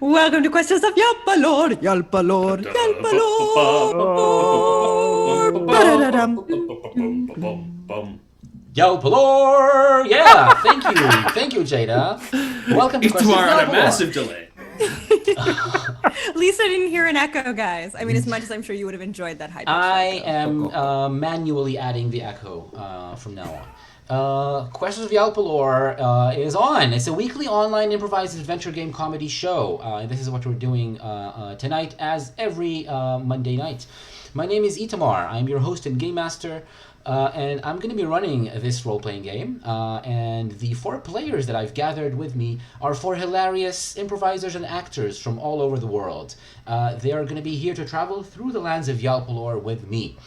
Welcome to Questions of Yalpelor, Yalpelor, Yalpelor. Ba-da-da-dum. Yalpelor! Yeah, thank you, Jada. Welcome to Questions of Tomorrow on a Yalpelor. massive delay. At least I didn't hear an echo, guys. I mean, as much as I'm sure you would have enjoyed that high pitch I echo. am manually adding the echo from now on. Questions of Yalpelor is on. It's a weekly online improvised adventure game comedy show. And this is what we're doing tonight, as every Monday night. My name is Itamar. I'm your host and game master. And I'm going to be running this role-playing game. And the 4 players that I've gathered with me are 4 hilarious improvisers and actors from all over the world. They are going to be here to travel through the lands of Yalpelor with me.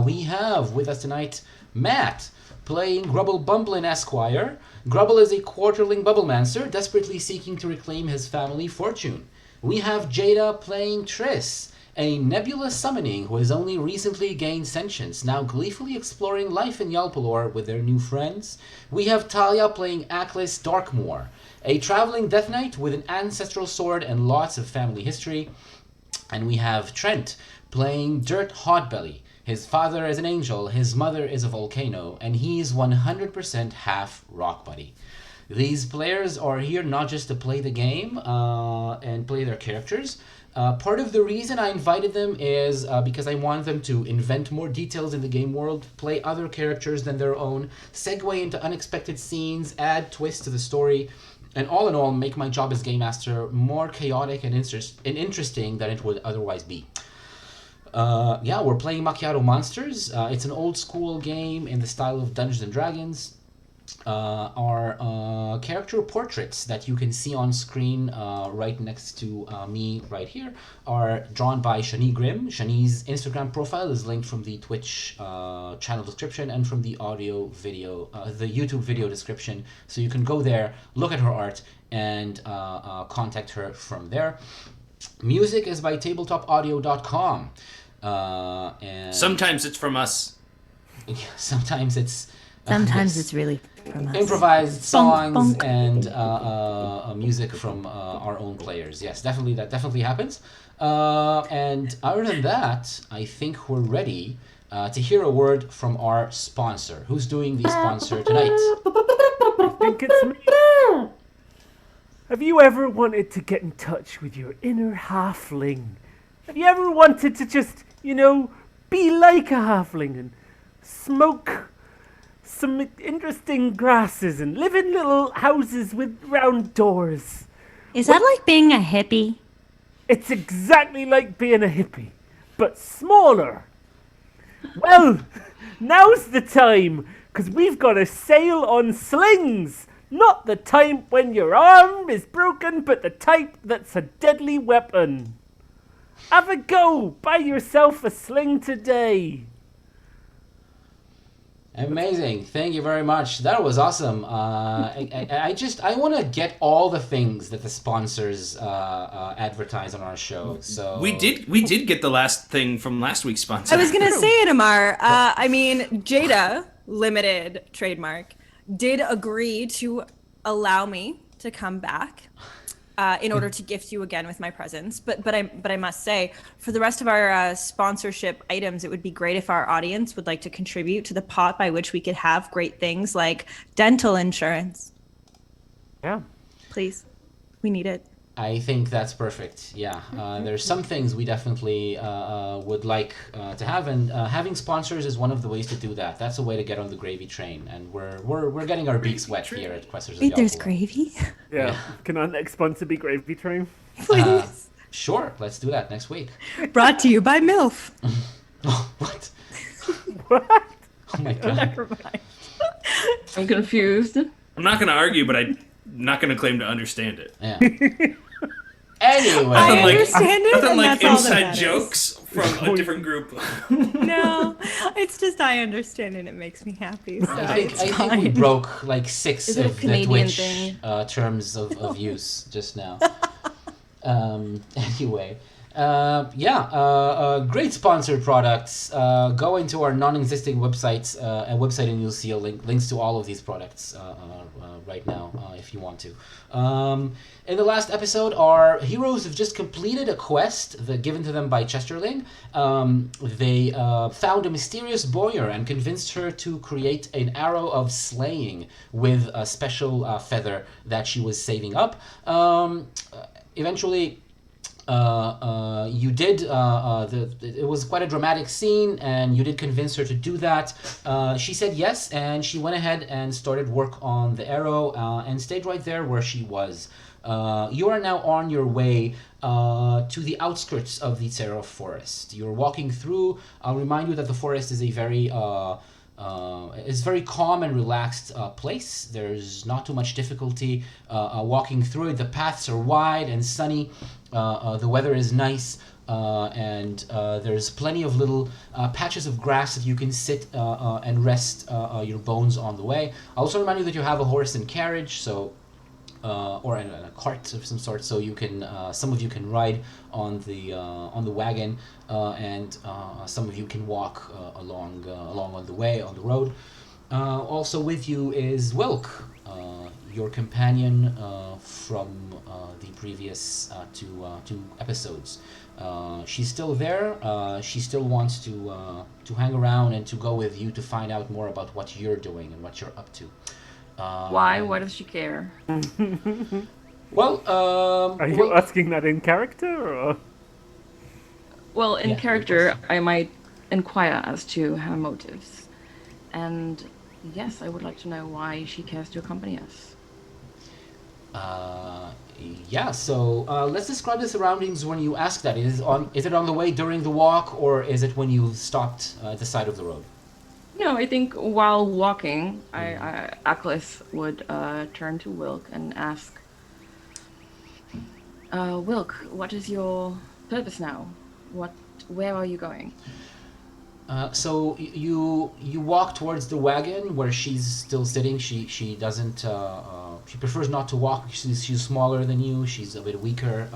We have with us tonight Matt, playing Grubble Bumblin Esquire. Grubble is a quarterling bubblemancer, desperately seeking to reclaim his family fortune. We have Jada playing Triss, a nebulous summoning who has only recently gained sentience, now gleefully exploring life in Yalpelor with their new friends. We have Talia playing Aklis Darkmoor, a traveling death knight with an ancestral sword and lots of family history. And we have Trent playing Dirt Hotbelly. His father is an angel, his mother is a volcano, and he's 100% half rock buddy. These players are here not just to play the game and play their characters. Part of the reason I invited them is because I want them to invent more details in the game world, play other characters than their own, segue into unexpected scenes, add twists to the story, and all in all make my job as game master more chaotic and interesting than it would otherwise be. We're playing Macchiato Monsters. It's an old school game in the style of Dungeons and Dragons. Our character portraits that you can see on screen right next to me right here are drawn by Shani Grimm. Shani's Instagram profile is linked from the Twitch channel description and from the the YouTube video description. So you can go there, look at her art, and contact her from there. Music is by tabletopaudio.com. And Sometimes it's from us. Sometimes it's really from us. improvised songs Bonk. and music from our own players. Yes, that definitely happens. And other than that, I think we're ready to hear a word from our sponsor. Who's doing the sponsor tonight? I think it's me. Have you ever wanted to get in touch with your inner halfling? Have you ever wanted to just, be like a halfling and smoke some interesting grasses and live in little houses with round doors? Is that like being a hippie? It's exactly like being a hippie, but smaller. Well, now's the time, because we've got a sale on slings. Not the type when your arm is broken, but the type that's a deadly weapon. Have a go. Buy yourself a sling today. Amazing. Thank you very much. That was awesome. I want to get all the things that the sponsors advertise on our show. So We did get the last thing from last week's sponsor. I was going to say it, Amar. Jada, limited trademark, did agree to allow me to come back in order to gift you again with my presence. But I must say, for the rest of our sponsorship items, it would be great if our audience would like to contribute to the pot by which we could have great things like dental insurance. Yeah. Please. We need it. I think that's perfect. Yeah, there's some things we definitely would like to have, and having sponsors is one of the ways to do that. That's a way to get on the gravy train, and we're getting our beaks wet here at Questers of Wait, there's Yalpelor. gravy? Yeah. Can our next sponsor be Gravy Train? Please. Sure, let's do that next week. Brought to you by MILF. Oh, what? What? Oh my god. Never mind. I'm confused. I'm not going to argue, but I'm not going to claim to understand it. Yeah. Anyway, I understand it, Nothing and like that's all that inside matters. jokes from a different group. No, it's just I understand and it makes me happy. So I it's think fine. we broke like 6 Is it a of the Canadian Twitch thing? terms of use just now. Anyway, Great sponsored products. Go into our non-existing websites and you'll see links to all of these products right now if you want to. In the last episode, our heroes have just completed a quest given to them by Chesterling. They found a mysterious boyar and convinced her to create an arrow of slaying with a special feather that she was saving up. Eventually, you did. It was quite a dramatic scene, and you did convince her to do that. She said yes, and she went ahead and started work on the arrow and stayed right there where she was. You are now on your way to the outskirts of the Terra forest. You're walking through. I'll remind you that the forest is a very calm and relaxed place. There's not too much difficulty walking through it. The paths are wide and sunny. The weather is nice, and there's plenty of little patches of grass that you can sit and rest your bones on the way. I'll also remind you that you have a horse and carriage, so or in a cart of some sort, so you can some of you can ride on the wagon, and some of you can walk along on the way on the road. Also with you is Wilk, your companion from the previous two episodes. She's still there. She still wants to hang around and to go with you to find out more about what you're doing and what you're up to. Why? Why does she care? Well, are you asking that in character, or? Well, in Yeah, character, I might inquire as to her motives. And yes, I would like to know why she cares to accompany us. So let's describe the surroundings when you ask that. Is it on the way during the walk, or is it when you stopped at the side of the road? No, I think while walking, Aklis would turn to Wilk and ask, Wilk, what is your purpose now? Where are you going? So you walk towards the wagon where she's still sitting. She doesn't. She prefers not to walk. She's smaller than you. She's a bit weaker.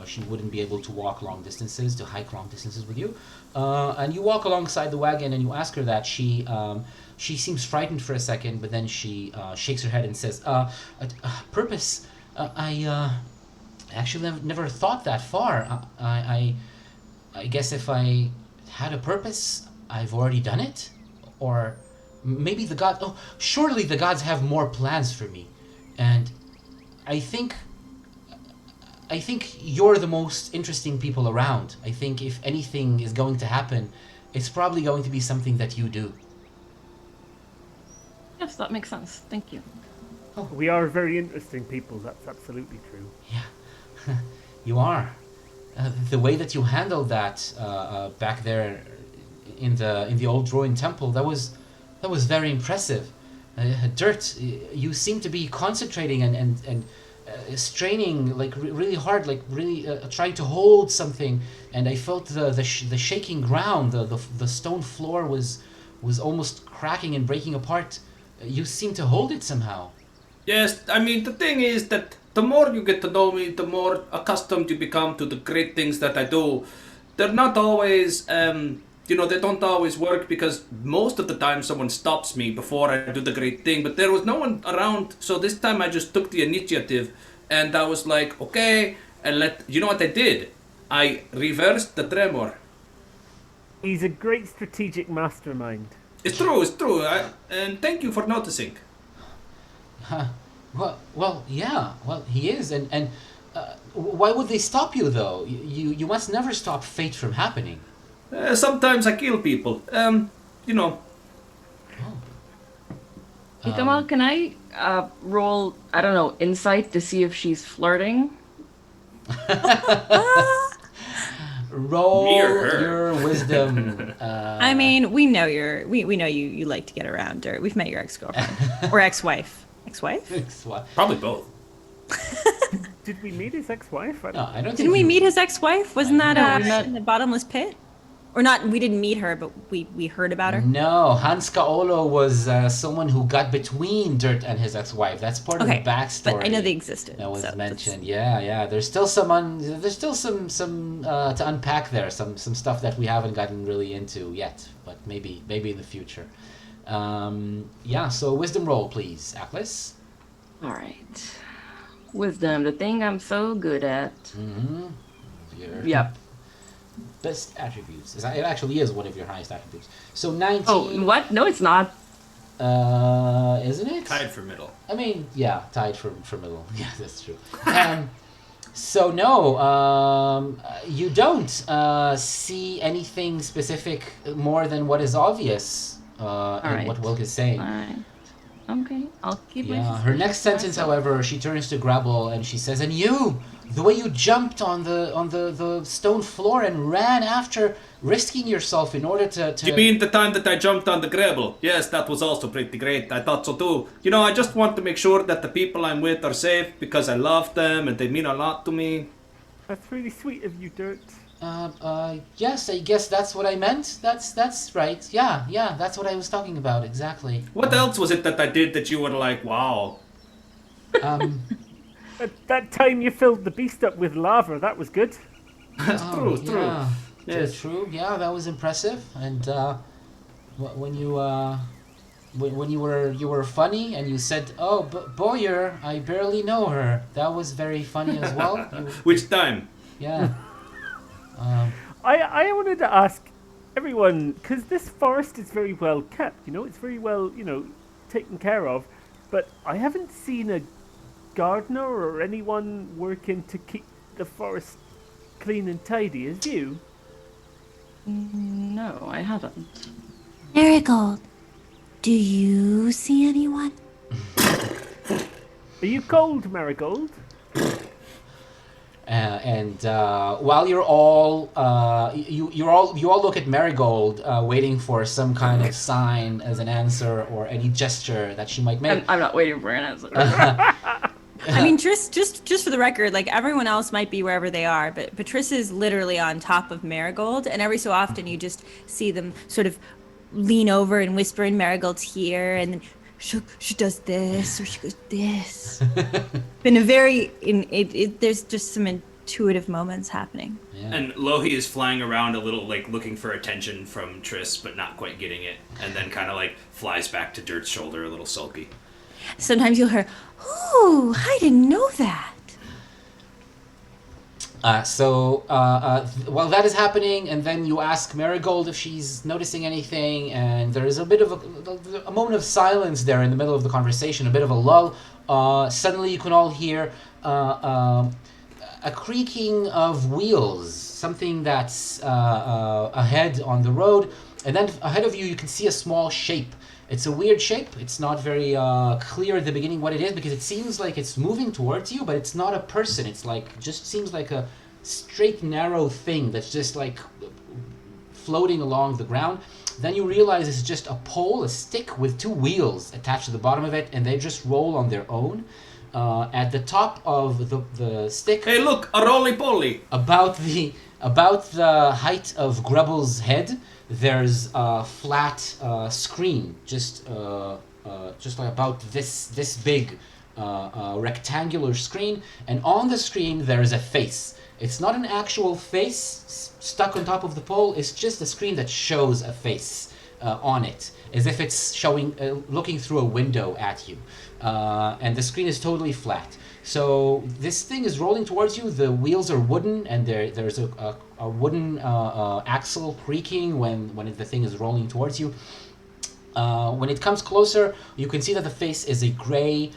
She wouldn't be able to walk long distances, to hike long distances with you. And you walk alongside the wagon and you ask her that. She seems frightened for a second, but then she shakes her head and says, "Purpose? I actually never thought that far. I guess if I had a purpose, I've already done it? Or maybe the gods... Oh, surely the gods have more plans for me. And I think you're the most interesting people around. I think if anything is going to happen, it's probably going to be something that you do." Yes, that makes sense. Thank you. We are very interesting people, that's absolutely true. Yeah, you are. The way that you handled that back there in the old Druid temple, that was very impressive. Dirt, you seem to be concentrating and straining like really hard, like really trying to hold something. And I felt the shaking ground. The stone floor was almost cracking and breaking apart. You seem to hold it somehow. Yes, I mean, the thing is that the more you get to know me, the more accustomed you become to the great things that I do. They're not always, they don't always work because most of the time someone stops me before I do the great thing. But there was no one around, so this time I just took the initiative and I was like, okay, and you know what I did? I reversed the tremor. He's a great strategic mastermind. It's true, and thank you for noticing. Well, yeah. Well, he is, and why would they stop you though? You must never stop fate from happening. Sometimes I kill people. Ikamal, can I roll, I don't know, insight to see if she's flirting? Roll Mirror. your wisdom. I mean, we know we know you like to get around dirt. We've met your ex-girlfriend or ex-wife. Ex-wife? Probably both. Did we meet his ex-wife? No, I don't. Didn't we meet his ex-wife? Wasn't that we met- in the bottomless pit? Or not, we didn't meet her, but we heard about her. No, Hans Kaolo was someone who got between Dirt and his ex-wife. That's part of the backstory. But I know they existed. That was so mentioned. Yeah. There's still some to unpack there. Some stuff that we haven't gotten really into yet, but maybe in the future. So wisdom roll, please, Atlas. All right. Wisdom, the thing I'm so good at. Mm-hmm. Yep. Best attributes. It actually is one of your highest attributes. So 19. Oh, what? No, it's not. Isn't it? Tied for middle. I mean, yeah, tied for middle. Yeah, that's true. So no, you don't see anything specific more than what is obvious in right. what Wilk is saying. All right. Okay, I'll keep my. Yeah, her next sentence, myself. however, she turns to Grabble and she says, "And you, the way you jumped on the stone floor and ran after, risking yourself in order to." You mean the time that I jumped on the Grabble? Yes, that was also pretty great. I thought so too. You know, I just want to make sure that the people I'm with are safe because I love them and they mean a lot to me. That's really sweet of you, Dirt. Yes, I guess that's what I meant. That's right. Yeah, that's what I was talking about, exactly. What else was it that I did that you were like, wow? That time you filled the beast up with lava, that was good. That's true. Yeah, Yes. true. Yeah, that was impressive. And when you were funny and you said, "Oh, Boyer, I barely know her." That was very funny as well. Which time? Yeah. I wanted to ask everyone, because this forest is very well kept, it's very well, taken care of, but I haven't seen a gardener or anyone working to keep the forest clean and tidy, as you? No, I haven't. Marigold, do you see anyone? Are you cold, Marigold? And while you're all you all look at Marigold, waiting for some kind of sign as an answer or any gesture that she might make. I'm not waiting for an answer. I mean, just for the record, like everyone else might be wherever they are, but Triss is literally on top of Marigold, and every so often you just see them sort of lean over and whisper in Marigold's ear, and then she does this or she goes this. Been a very there's just some intuitive moments happening. Yeah. And Lohi is flying around a little, like looking for attention from Triss, but not quite getting it, and then kind of like flies back to Dirt's shoulder, a little sulky. Sometimes you'll hear, "Ooh, I didn't know that." While that is happening, and then you ask Marigold if she's noticing anything, and there is a bit of a moment of silence there in the middle of the conversation, a bit of a lull. Suddenly you can all hear a creaking of wheels, something that's ahead on the road, and then ahead of you can see a small shape. It's a weird shape. It's not very clear at the beginning what it is, because it seems like it's moving towards you, but it's not a person. It's like, just seems like a straight, narrow thing that's just like floating along the ground. Then you realize it's just a pole, a stick with two wheels attached to the bottom of it, and they just roll on their own. At the top of the stick... Hey, look, a roly-poly! About the height of Grubble's head, there's a flat screen, just like about this big rectangular screen, and on the screen there is a face. It's not an actual face stuck on top of the pole. It's just a screen that shows a face on it, as if it's showing, looking through a window at you, and the screen is totally flat. So this thing is rolling towards you. The wheels are wooden, and there's a wooden axle creaking when the thing is rolling towards you. When it comes closer, you can see that the face is a gray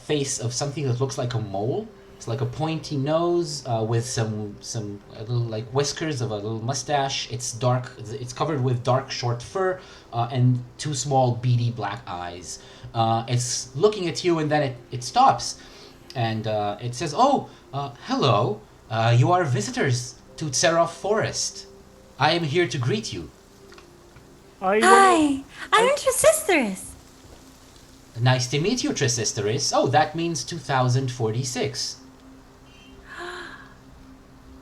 face of something that looks like a mole. It's like a pointy nose with some little like whiskers of a little mustache. It's dark. It's covered with dark short fur and two small beady black eyes. It's looking at you, and then it stops. And it says, "Oh, hello. You are visitors to Tserof Forest. I am here to greet you." Hi, I'm Trisisteris. Nice to meet you, Trisisteris. Oh, that means 2046.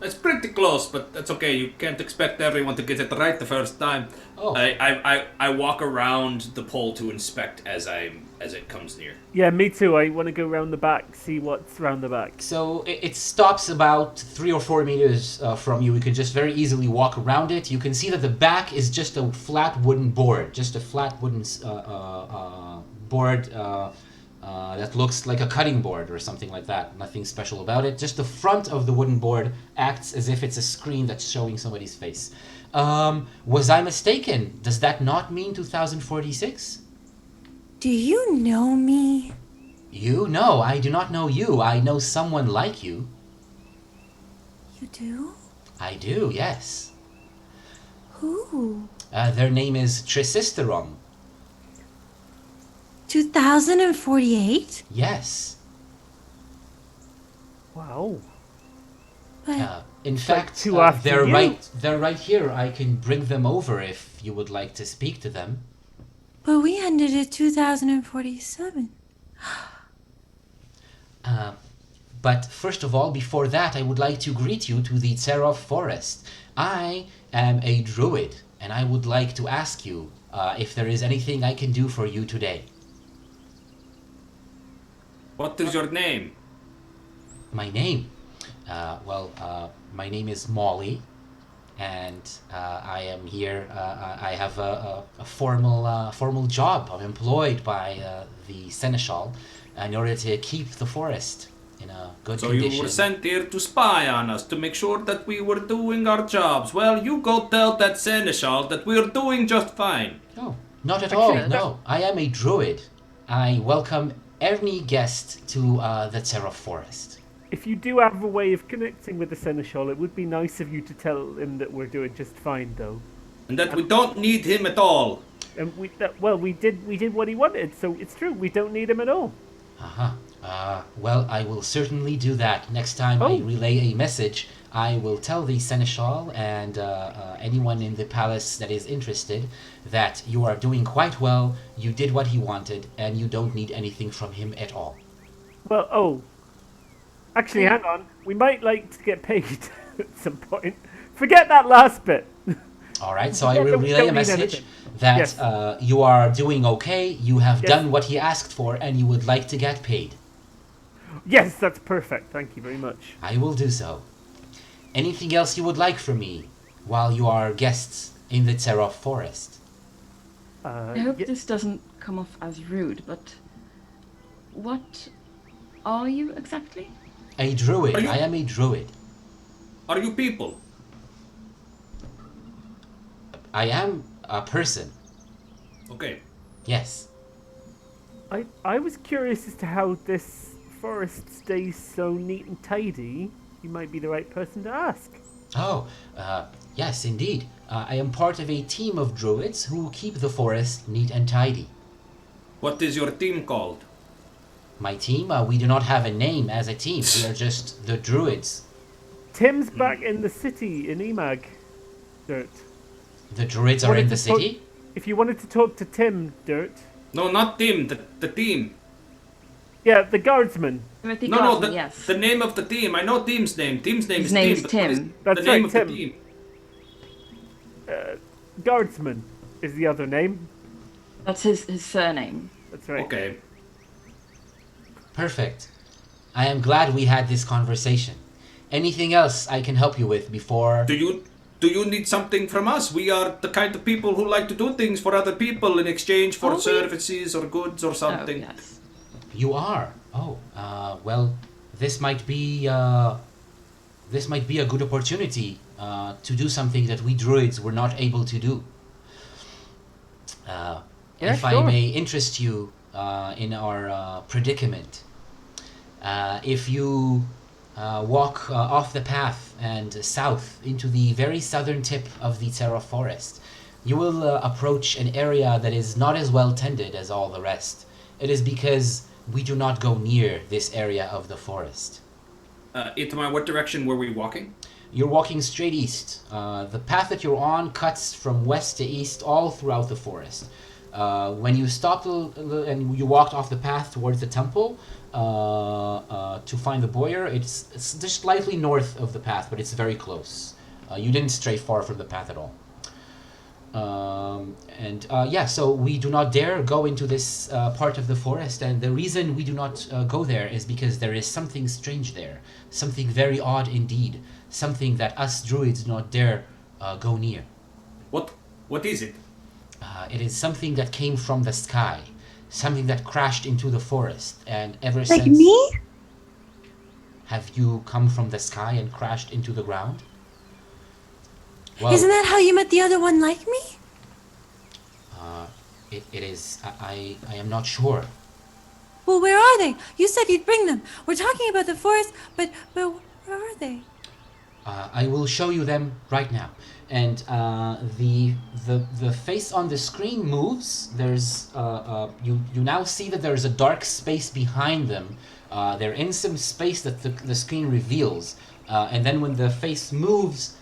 It's pretty close, but that's okay. You can't expect everyone to get it right the first time. Oh. I walk around the pole to inspect as it comes near. Yeah, me too. I want to go round the back, see what's round the back. So it stops about 3 or 4 meters from you. You can just very easily walk around it. You can see that the back is just a flat wooden board, just a flat wooden board that looks like a cutting board or something like that. Nothing special about it. Just the front of the wooden board acts as if it's a screen that's showing somebody's face. Was I mistaken? Does that not mean 2046? Do you know me? You? No, I do not know you. I know someone like you. You do? I do, yes. Who? Their name is Trisisterum. 2048? Yes. Wow. But In fact, two after they're you. They're right here. I can bring them over if you would like to speak to them. we ended at 2047. But first of all, before that, I would like to greet you to the Tserov Forest. I am a druid, and I would like to ask you if there is anything I can do for you today. What is your name? My name? My name is Molly, and I am here. I have a formal job. I'm employed by the Seneschal in order to keep the forest in a good condition. So you were sent here to spy on us, to make sure that we were doing our jobs. Well, you go tell that Seneschal that we're doing just fine. No, not at all. Actually, No, I am a druid. I welcome any guest to the Tserov Forest. If you do have a way of connecting with the Seneschal, it would be nice of you to tell him that we're doing just fine, though. And that we don't need him at all. And we did what he wanted, so it's true. We don't need him at all. Well, I will certainly do that. Next time I Oh. relay a message, I will tell the Seneschal and anyone in the palace that is interested that you are doing quite well, you did what he wanted, and you don't need anything from him at all. Well, actually, hang on. We might like to get paid at some point. Forget that last bit. All right, so I Yeah, will we relay don't a need message anything. that Yes. you are doing okay, you have Yes. done what he asked for, and you would like to get paid. Yes, that's perfect. Thank you very much. I will do so. Anything else you would like from me while you are guests in the Tserov Forest? I hope this doesn't come off as rude, but what are you exactly? A druid. Are you- I am a druid. Are you people? I am a person. Okay. Yes. I was curious as to how this forest stays so neat and tidy. You might be the right person to ask. Oh, yes, indeed. I am part of a team of druids who keep the forest neat and tidy. What is your team called? My team, we do not have a name as a team. We are just the druids. Tim's back in the city in Emag. Dirt. The druids are Wanted in the to talk- city? If you wanted to talk to Tim, Dirt. No, not team. The team. Yeah, the guardsman. Timothy No, Garson, the, yes. the name of the team. I know team's name. Team's name His is name's Team. but what is Tim. That's the name right, of Tim. the team. Guardsman is the other name. That's his surname. That's right. Okay. Perfect. I am glad we had this conversation. Anything else I can help you with before... Do you need something from us? We are the kind of people who like to do things for other people in exchange for Oh, we- services or goods or something. Oh, yes. You are? Oh, well, this might be a good opportunity to do something that we druids were not able to do. Yeah, If I sure. may interest you in our predicament, if you walk off the path and south into the very southern tip of the Tserov Forest, you will approach an area that is not as well tended as all the rest. It is because we do not go near this area of the forest. What direction were we walking? You're walking straight east. The path that you're on cuts from west to east all throughout the forest. When you stopped and you walked off the path towards the temple to find the boyer, it's just slightly north of the path, but it's very close. You didn't stray far from the path at all. So we do not dare go into this part of the forest, and the reason we do not go there is because there is something strange there, something very odd indeed, something that us druids do not dare go near. What is it? It is something that came from the sky, something that crashed into the forest, and ever Like since... me? Have you come from the sky and crashed into the ground? Well, Isn't that how you met the other one like me? it is... I am not sure. Well, where are they? You said you'd bring them. We're talking about the forest, but where are they? I will show you them right now. And the face on the screen moves. There's you now see that there's a dark space behind them. They're in some space that the screen reveals. And then when the face moves,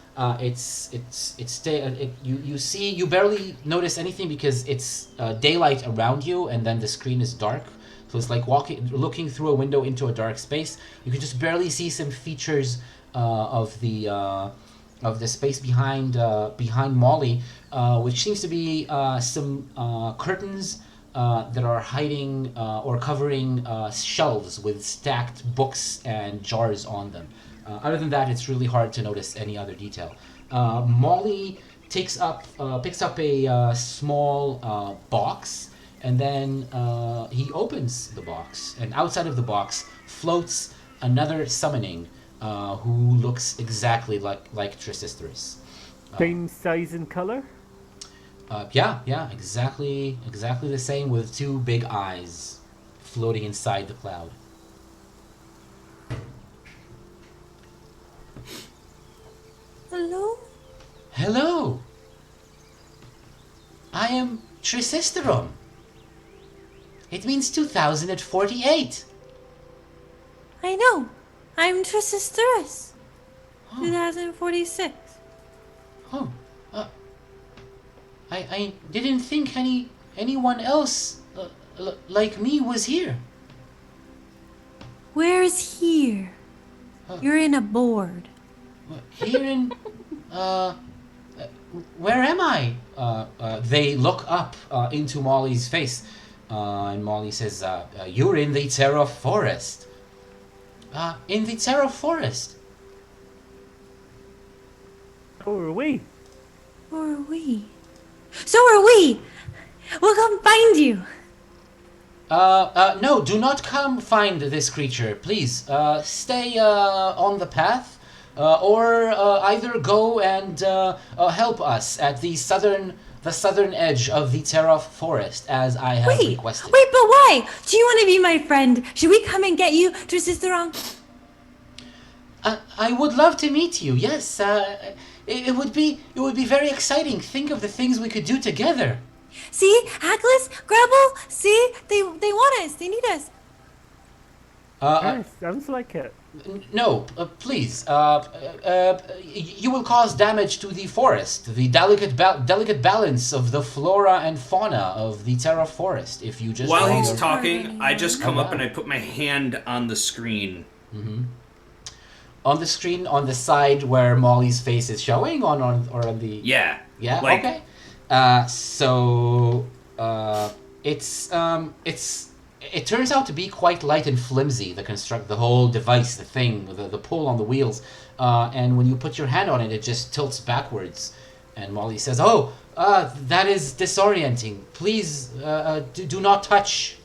you barely notice anything because it's daylight around you, and then the screen is dark. So it's like looking through a window into a dark space. You can just barely see some features of the space behind Molly, which seems to be some curtains that are hiding or covering shelves with stacked books and jars on them. Other than that, it's really hard to notice any other detail. Molly picks up a small box, and then he opens the box, and outside of the box floats another summoning who looks exactly like Trisisterus. Same size and color? Yeah, exactly the same, with two big eyes floating inside the cloud. Hello? Hello! I am Trisisterum. It means 2048. I know. I'm Trisisterus. 2046. Oh, I didn't think anyone else like me was here. Where's here? You're in a board. Here in, where am I? They look up into Molly's face, and Molly says, you're in the Terra Forest. In the Terra Forest. So are we. Or are we? So are we! We'll come find you! No, do not come find this creature, please. Stay on the path, or either go and help us at the southern edge of the Terra Forest, as I have requested. Wait, but why? Do you want to be my friend? Should we come and get you, Trisisteron? I would love to meet you. Yes, it would be very exciting. Think of the things we could do together. See? Atlas? Grubble? See? They want us. They need us. Yes, sounds like it. No, please. You will cause damage to the forest, the delicate balance of the flora and fauna of the Terra Forest. If you just While follow he's your- talking, I just come Oh, up wow. and I put my hand on the screen. on the screen on the side where Molly's face is showing, or on the Yeah. Yeah. Like- Okay. It turns out to be quite light and flimsy. The whole device, the thing, the pull on the wheels, and when you put your hand on it, it just tilts backwards. And Molly says, "Oh, that is disorienting. Please, do not touch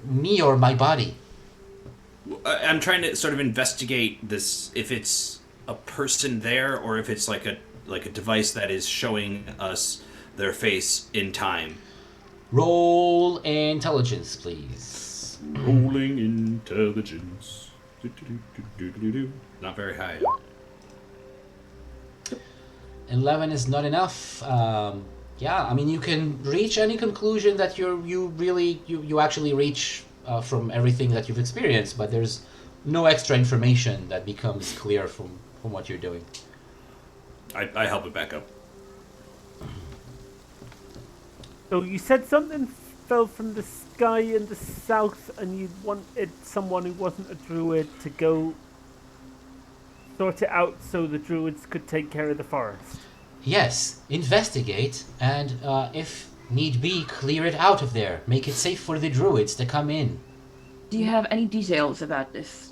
me or my body." I'm trying to sort of investigate this, if it's a person there or if it's like a device that is showing us their face in time. Roll intelligence, please. Rolling intelligence. Not very high. 11 is not enough. Yeah, I mean, you can reach any conclusion that you actually reach from everything that you've experienced, but there's no extra information that becomes clear from what you're doing. I help it back up. So you said something fell from the sky in the south, and you wanted someone who wasn't a druid to go sort it out so the druids could take care of the forest. Yes, investigate, and if need be, clear it out of there. Make it safe for the druids to come in. Do you have any details about this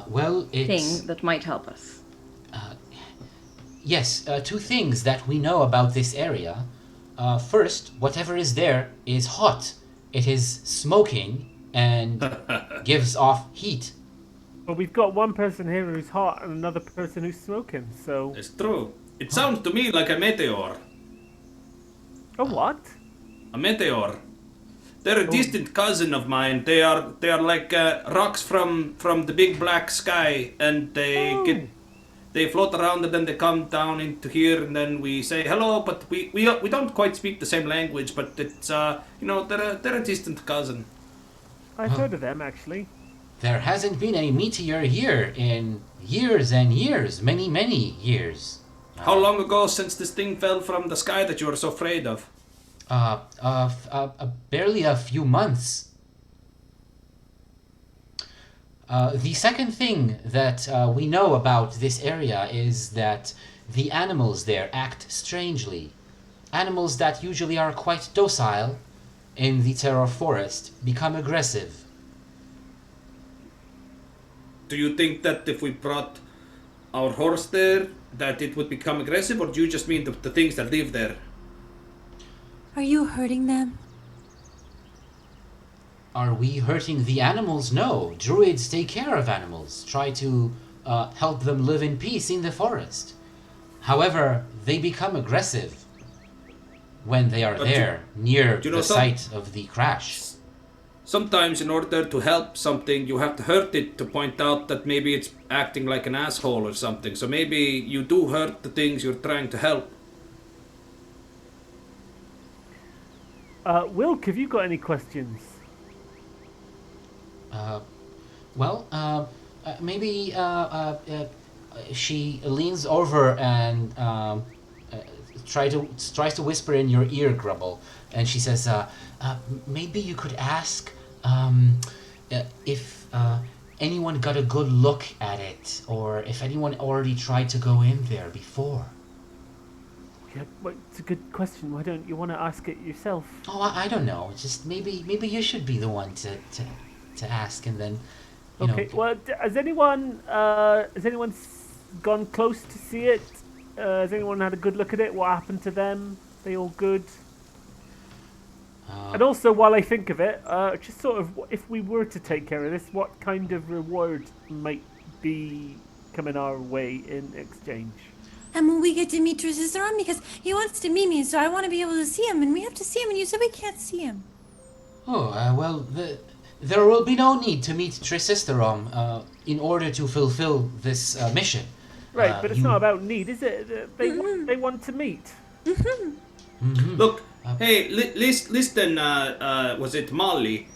Well, it's... thing that might help us? Yes, two things that we know about this area. First, whatever is there is hot. It is smoking and gives off heat. Well, we've got one person here who's hot and another person who's smoking, so... It's true. It sounds to me like a meteor. A what? A meteor. They're a distant cousin of mine. They are like rocks from the big black sky, and they float around and then they come down into here, and then we say hello, but we don't quite speak the same language, but it's they're a distant cousin. I've heard of them, actually. There hasn't been a meteor here in years and years, many, many years. How long ago since this thing fell from the sky that you were so afraid of? Barely a few months. The second thing that we know about this area is that the animals there act strangely. Animals that usually are quite docile in the Terror Forest become aggressive. Do you think that if we brought our horse there, that it would become aggressive, or do you just mean the things that live there? Are you hurting them? Are we hurting the animals? No. Druids take care of animals, try to help them live in peace in the forest. However, they become aggressive when they are there, near the site of the crash. Sometimes in order to help something, you have to hurt it to point out that maybe it's acting like an asshole or something. So maybe you do hurt the things you're trying to help. Wilk, have you got any questions? Maybe she leans over and tries to whisper in your ear, Grubble, and she says, maybe you could ask if anyone got a good look at it, or if anyone already tried to go in there before. Yeah, well, it's a good question. Why don't you want to ask it yourself? Oh, I don't know. Just maybe you should be the one to ask, and then. Okay. Well, has anyone gone close to see it? Has anyone had a good look at it? What happened to them? They all good? And also, while I think of it, just sort of, if we were to take care of this, what kind of reward might be coming our way in exchange? And when we get to meet Trisisteron, because he wants to meet me, so I want to be able to see him, and we have to see him, and you said we can't see him. There will be no need to meet Trisisteron in order to fulfill this mission. Right, but it's not about need, is it? They want to meet. Mm-hmm. Mm-hmm. Look, hey, listen, was it Molly?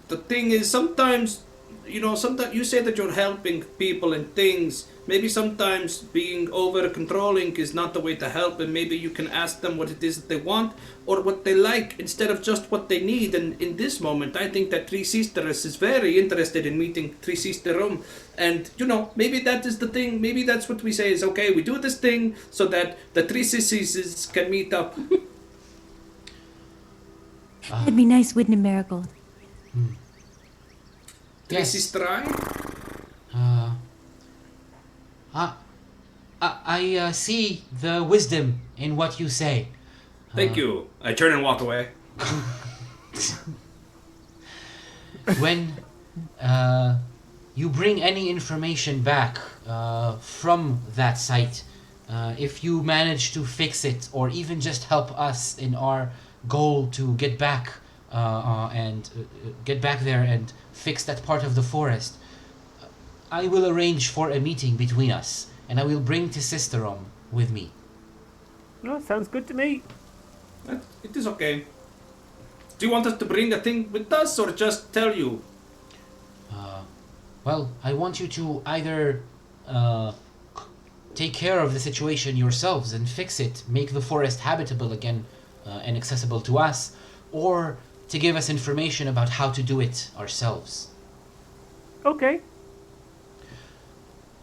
The thing is, sometimes you say that you're helping people and things. Maybe sometimes being over controlling is not the way to help, and maybe you can ask them what it is that they want or what they like instead of just what they need. And in this moment, I think that Three Sisters is very interested in meeting Three Sisterum. And, maybe that is the thing. Maybe that's what we say is, okay, we do this thing so that the Three Sissies can meet up. That'd be nice, wouldn't it, Marigold? Three Sisters? I see the wisdom in what you say. Thank you. I turn and walk away. When you bring any information back from that site, if you manage to fix it or even just help us in our goal to get back and get back there and fix that part of the forest, I will arrange for a meeting between us, and I will bring Trisisteron with me. No, sounds good to me. It is okay. Do you want us to bring a thing with us or just tell you? Well, I want you to either take care of the situation yourselves and fix it, make the forest habitable again and accessible to us, or to give us information about how to do it ourselves. Okay.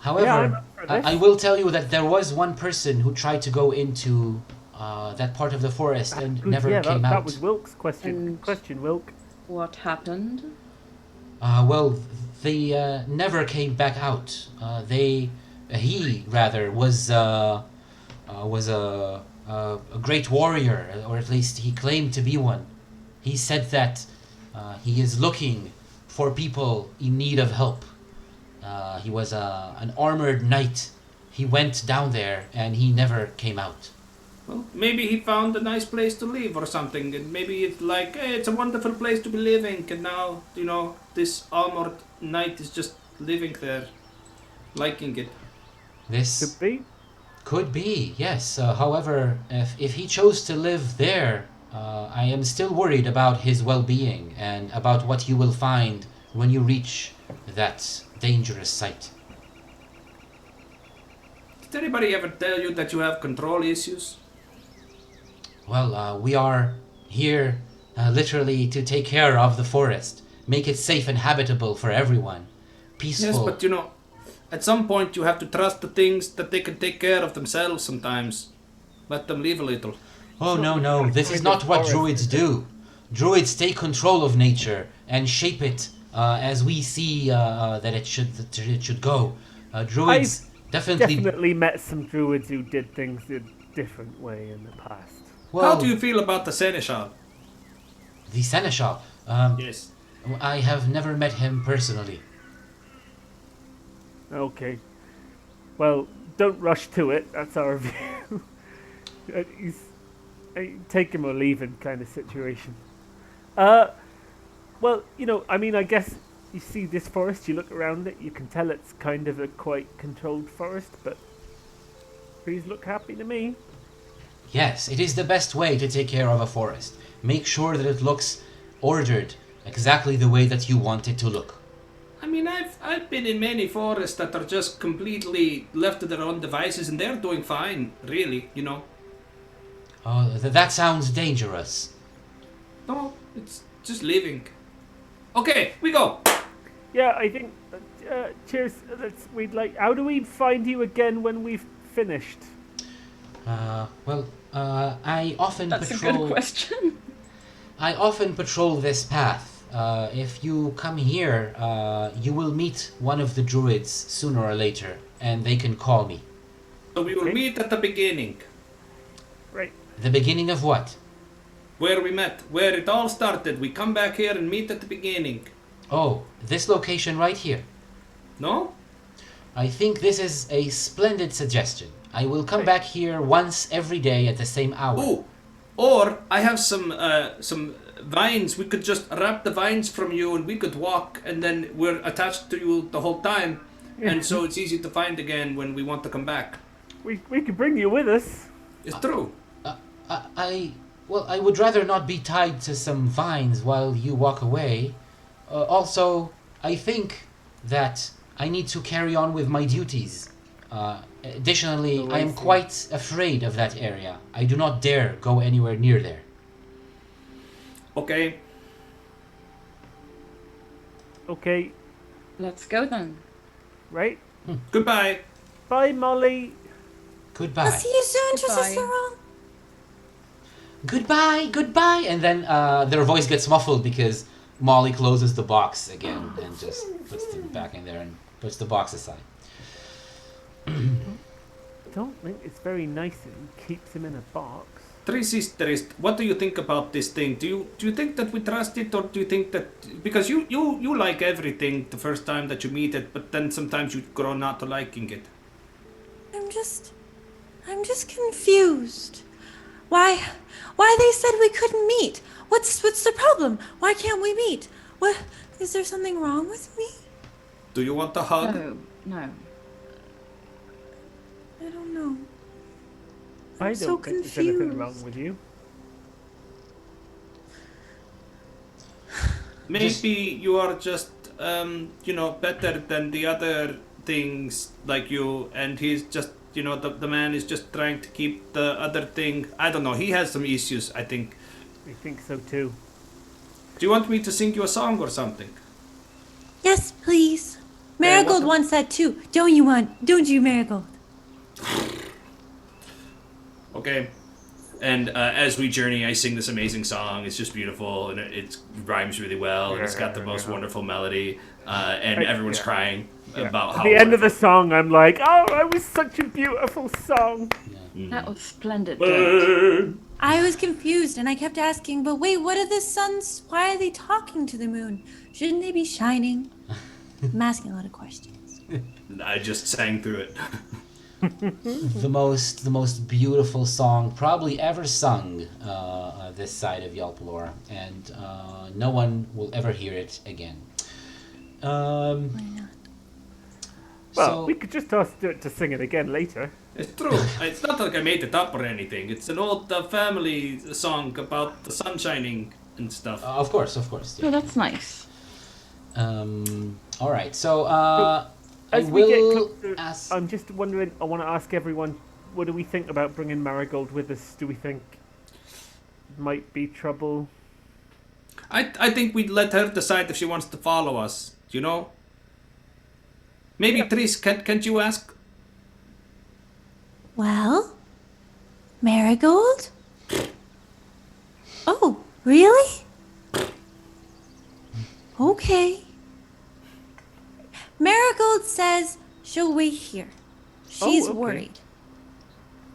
However, I'm up for this. I will tell you that there was one person who tried to go into that part of the forest and Good, never yeah, came that out. was Wilk's question. And- Question, Wilk. What happened? Well, they never came back out. He rather was a great warrior, or at least he claimed to be one. He said that he is looking for people in need of help. He was an armored knight. He went down there and he never came out. Well, maybe he found a nice place to live or something, and maybe it's like, hey, it's a wonderful place to be living, and now, this armored knight is just living there, liking it. This Could be. could be, yes. However, if he chose to live there, I am still worried about his well-being and about what you will find when you reach that dangerous site. Did anybody ever tell you that you have control issues? Well, we are here literally to take care of the forest, make it safe and habitable for everyone. Peaceful. Yes, but at some point you have to trust the things that they can take care of themselves sometimes. Let them live a little. Oh, no, this is not what druids do. Druids take control of nature and shape it as we see that it should go. Druids definitely... Definitely met some druids who did things a different way in the past. Well, How do you feel about the seneschal? the seneschal. Yes. I have never met him personally. Okay. Well, don't rush to it. That's our view. He's a take him or leave him kind of situation. Well, I guess you see this forest, you look around it, you can tell it's kind of a quite controlled forest, but trees look happy to me. Yes, it is the best way to take care of a forest. Make sure that it looks ordered, exactly the way that you want it to look. I mean, I've been in many forests that are just completely left to their own devices, and they're doing fine, really, Oh, that sounds dangerous. No, it's just living. Okay, we go. Yeah, I think. Cheers. How do we find you again when we've finished? I often That's a patrol. good question. I often patrol this path. If you come here, you will meet one of the druids sooner or later, and they can call me. So we will Okay. meet at the beginning, Right. The beginning of what? where we met, where it all started. We come back here and meet at the beginning. Oh, this location right here. No? I think this is a splendid suggestion. I will come Right. back here once every day at the same hour. Ooh, or I have some vines. We could just wrap the vines from you, and we could walk, and then we're attached to you the whole time, and so it's easy to find again when we want to come back. We could bring you with us. It's true. I would rather not be tied to some vines while you walk away. Also, I think that I need to carry on with my duties. Additionally, Oh, I I am see. quite afraid of that area. I do not dare go anywhere near there. Okay. Okay, Let's go then. right? Goodbye. Bye, Molly. Goodbye. I'll see you soon, Goodbye. Tristan. Goodbye. And then their voice gets muffled because Molly closes the box again and just puts them back in there and puts the box aside. Don't think it's very nice that he keeps him in a box. Tristan, what do you think about this thing? Do you think that we trust it, or do you think that because you like everything the first time that you meet it, but then sometimes you grow not to liking it? I'm just confused. Why they said we couldn't meet? What's the problem? Why can't we meet? What is there something wrong with me? Do you want a hug? No. I don't know. I don't so think there's anything confused. wrong with you. Maybe you are just better than the other things like you, and he's just the man is just trying to keep the other thing. I don't know. He has some issues, I think. I think so too. Do you want me to sing you a song or something? Yes, please. Marigold what- wants that too. Don't you, Marigold? Okay. And as we journey, I sing this amazing song. It's just beautiful, and it rhymes really well, and it's got the most wonderful melody, and everyone's crying about how. At the end of the song, I'm like, oh, that was such a beautiful song. That was splendid. Dirt. I was confused and I kept asking, but wait, what are the suns? Why are they talking to the moon? Shouldn't they be shining? I'm asking a lot of questions. I just sang through it. The most beautiful song probably ever sung this side of Yalpelor, and no one will ever hear it again. Why not? Well, we could just ask Dirt to sing it again later. It's true. It's not like I made it up or anything. It's an old family song about the sun shining and stuff. Of course. Oh, that's nice. All right. So As I we get will closer, ask. I'm just wondering, I want to ask everyone, what do we think about bringing Marigold with us? Do we think might be trouble? I think we'd let her decide if she wants to follow us. Maybe Tris, can't you ask? Well, Marigold? Oh, really? Okay. Marigold says she'll wait here. She's okay. worried.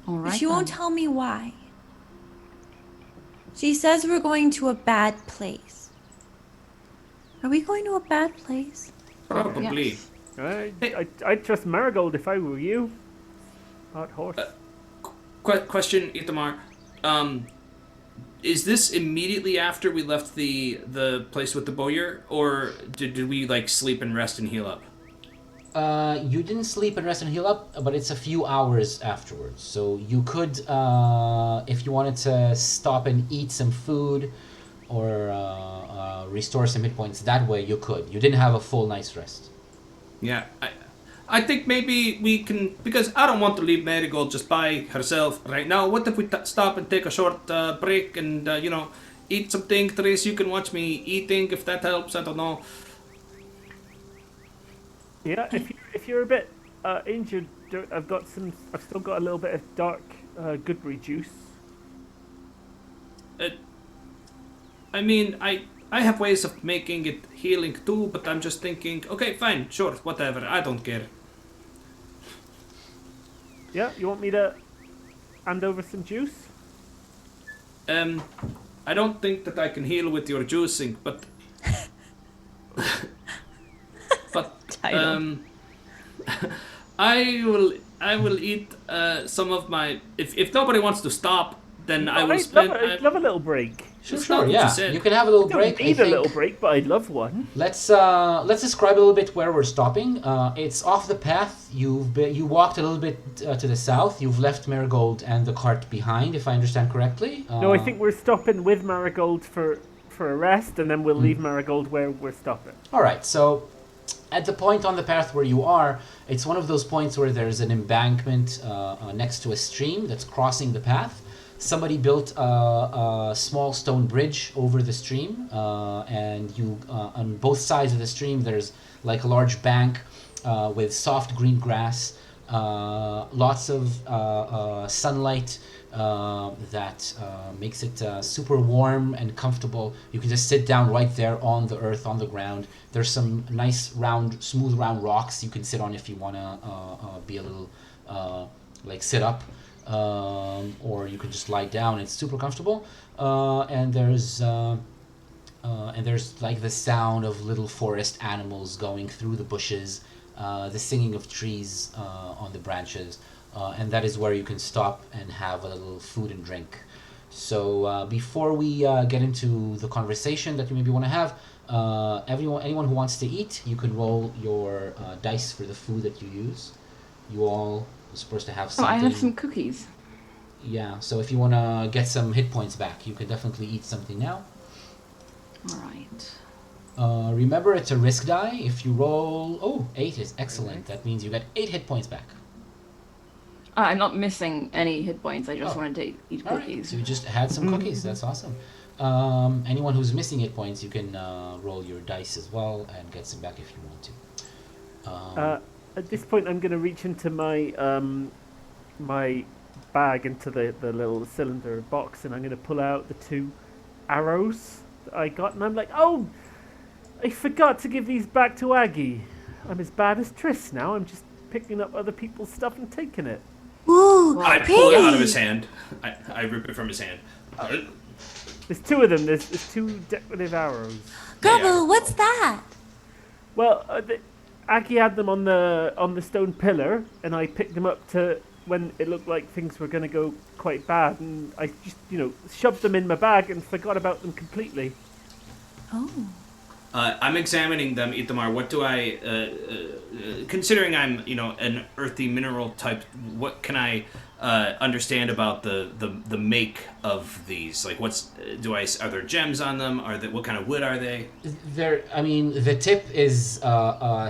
All But right. she won't then. tell me why. She says we're going to a bad place. Are we going to a bad place? Probably. Yes. I'd trust Marigold if I were you. Hot horse. Question, Itamar. Is this immediately after we left the place with the bowyer, or did we sleep and rest and heal up? You didn't sleep and rest and heal up, but it's a few hours afterwards. So you could, if you wanted to stop and eat some food or restore some hit points, that way you could. You didn't have a full night's rest. Yeah, I think maybe we can, because I don't want to leave Marigold just by herself right now. What if we stop and take a short break and, eat something? Therese, you can watch me eating if that helps. I don't know. Yeah, if you're a bit injured, Dirt, I've still got a little bit of dark gooseberry juice. I mean, I have ways of making it healing too, but I'm just thinking, okay, fine, sure, whatever, I don't care. Yeah, you want me to hand over some juice? I don't think that I can heal with your juicing, but I will eat some of my. If nobody wants to stop, then I will spend. I'd love a little break. Sure, yeah. You can have a little I break. don't need a little break, but I'd love one. Let's describe a little bit where we're stopping. It's off the path. You walked a little bit to the south. You've left Marigold and the cart behind, if I understand correctly. No, I think we're stopping with Marigold for a rest, and then we'll leave Marigold where we're stopping. All right. So, at the point on the path where you are, it's one of those points where there's an embankment next to a stream that's crossing the path. Somebody built a small stone bridge over the stream, and on both sides of the stream there's like a large bank with soft green grass, lots of sunlight that makes it super warm and comfortable. You can just sit down right there on the earth, on the ground. There's some nice smooth round rocks you can sit on if you want to be a little sit up. Or you can just lie down. It's super comfortable, and there's like the sound of little forest animals going through the bushes, the singing of trees on the branches, and that is where you can stop and have a little food and drink. So before we get into the conversation that you maybe want to have, anyone who wants to eat, you can roll your dice for the food that you use. You all are supposed to have something. Oh, I have some cookies. Yeah, so if you want to get some hit points back, you can definitely eat something now. All right. Remember, it's a risk die. If you roll... 8 is excellent. That means you get 8 hit points back. I'm not missing any hit points. I just Oh. wanted to eat All right, cookies. so you just had some cookies. That's awesome. Anyone who's missing hit points, you can roll your dice as well and get some back if you want to. At this point, I'm going to reach into my my bag, into the little cylinder box, and I'm going to pull out the 2 arrows that I got, and I'm like, oh, I forgot to give these back to Aggie. I'm as bad as Triss now. I'm just picking up other people's stuff and taking it. Ooh, I pull it out of pretty. his hand. I rip it from his hand. There's 2 of them. There's 2 decorative arrows. Grubble, what's that? Well, Aggie had them on the stone pillar, and I picked them up to when it looked like things were going to go quite bad, and I just, shoved them in my bag and forgot about them completely. Oh. I'm examining them, Itamar. What do I, considering I'm, an earthy mineral type, what can I understand about the make of these? Like, are there gems on them? What kind of wood are they? The tip is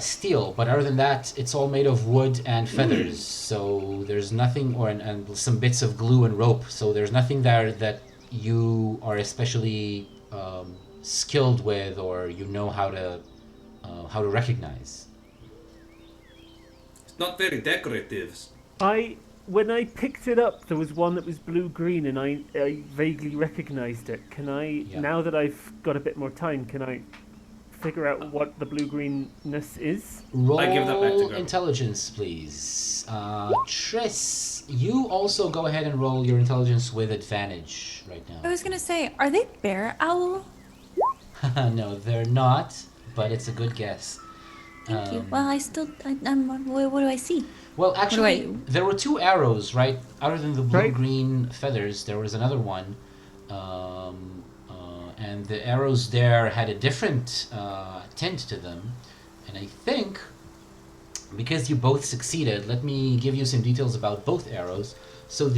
steel, but other than that, it's all made of wood and feathers. So there's nothing, and some bits of glue and rope. So there's nothing there that you are especially skilled with, or how to recognize. It's not very decorative. When I picked it up, there was one that was blue-green, and I vaguely recognized it. Can I, now that I've got a bit more time, can I figure out what the blue-greenness is? Roll I give that back to Grubble. intelligence, please. Triss, you also go ahead and roll your intelligence with advantage right I now. was gonna say, are they Bearowl? No, they're not, but it's a good guess. Thank you. Well, what do I see? Well, actually, do there were 2 arrows, right? Other than the Right. blue-green feathers, there was another one. And the arrows there had a different tint to them. And I think, because you both succeeded, let me give you some details about both arrows. So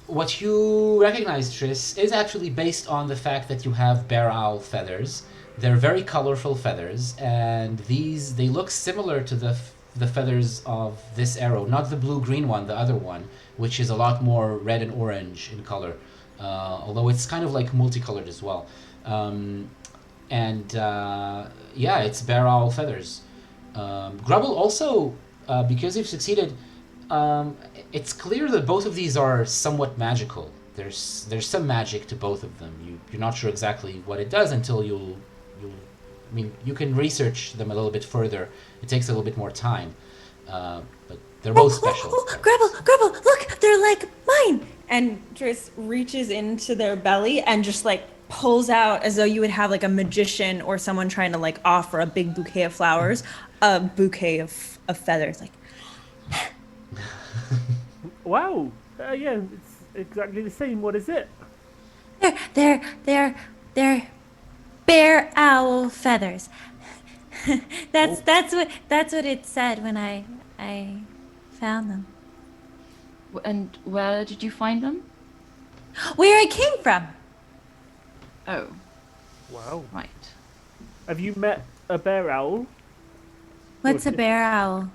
what you recognize, Triss, is actually based on the fact that you have Bearowl feathers. They're very colorful feathers, and they look similar to the feathers of this arrow, not the blue-green one, the other one, which is a lot more red and orange in color, although it's kind of like multicolored as well. It's Bearowl feathers. Grubble also, because you've succeeded, it's clear that both of these are somewhat magical. There's some magic to both of them. You're not sure exactly what it does until you can research them a little bit further. It takes a little bit more time, but they're both special. Grubble, look, they're like mine. And Triss reaches into their belly and just like pulls out, as though you would have like a magician or someone trying to like offer a big bouquet of flowers, a bouquet of feathers. Like, Wow. Yeah, it's exactly the same. What is it? They're Bearowl feathers. That's what it said when I found them. And where did you find them? Where I came from. Oh, Wow. right. Have you met a Bearowl? What's a Bearowl?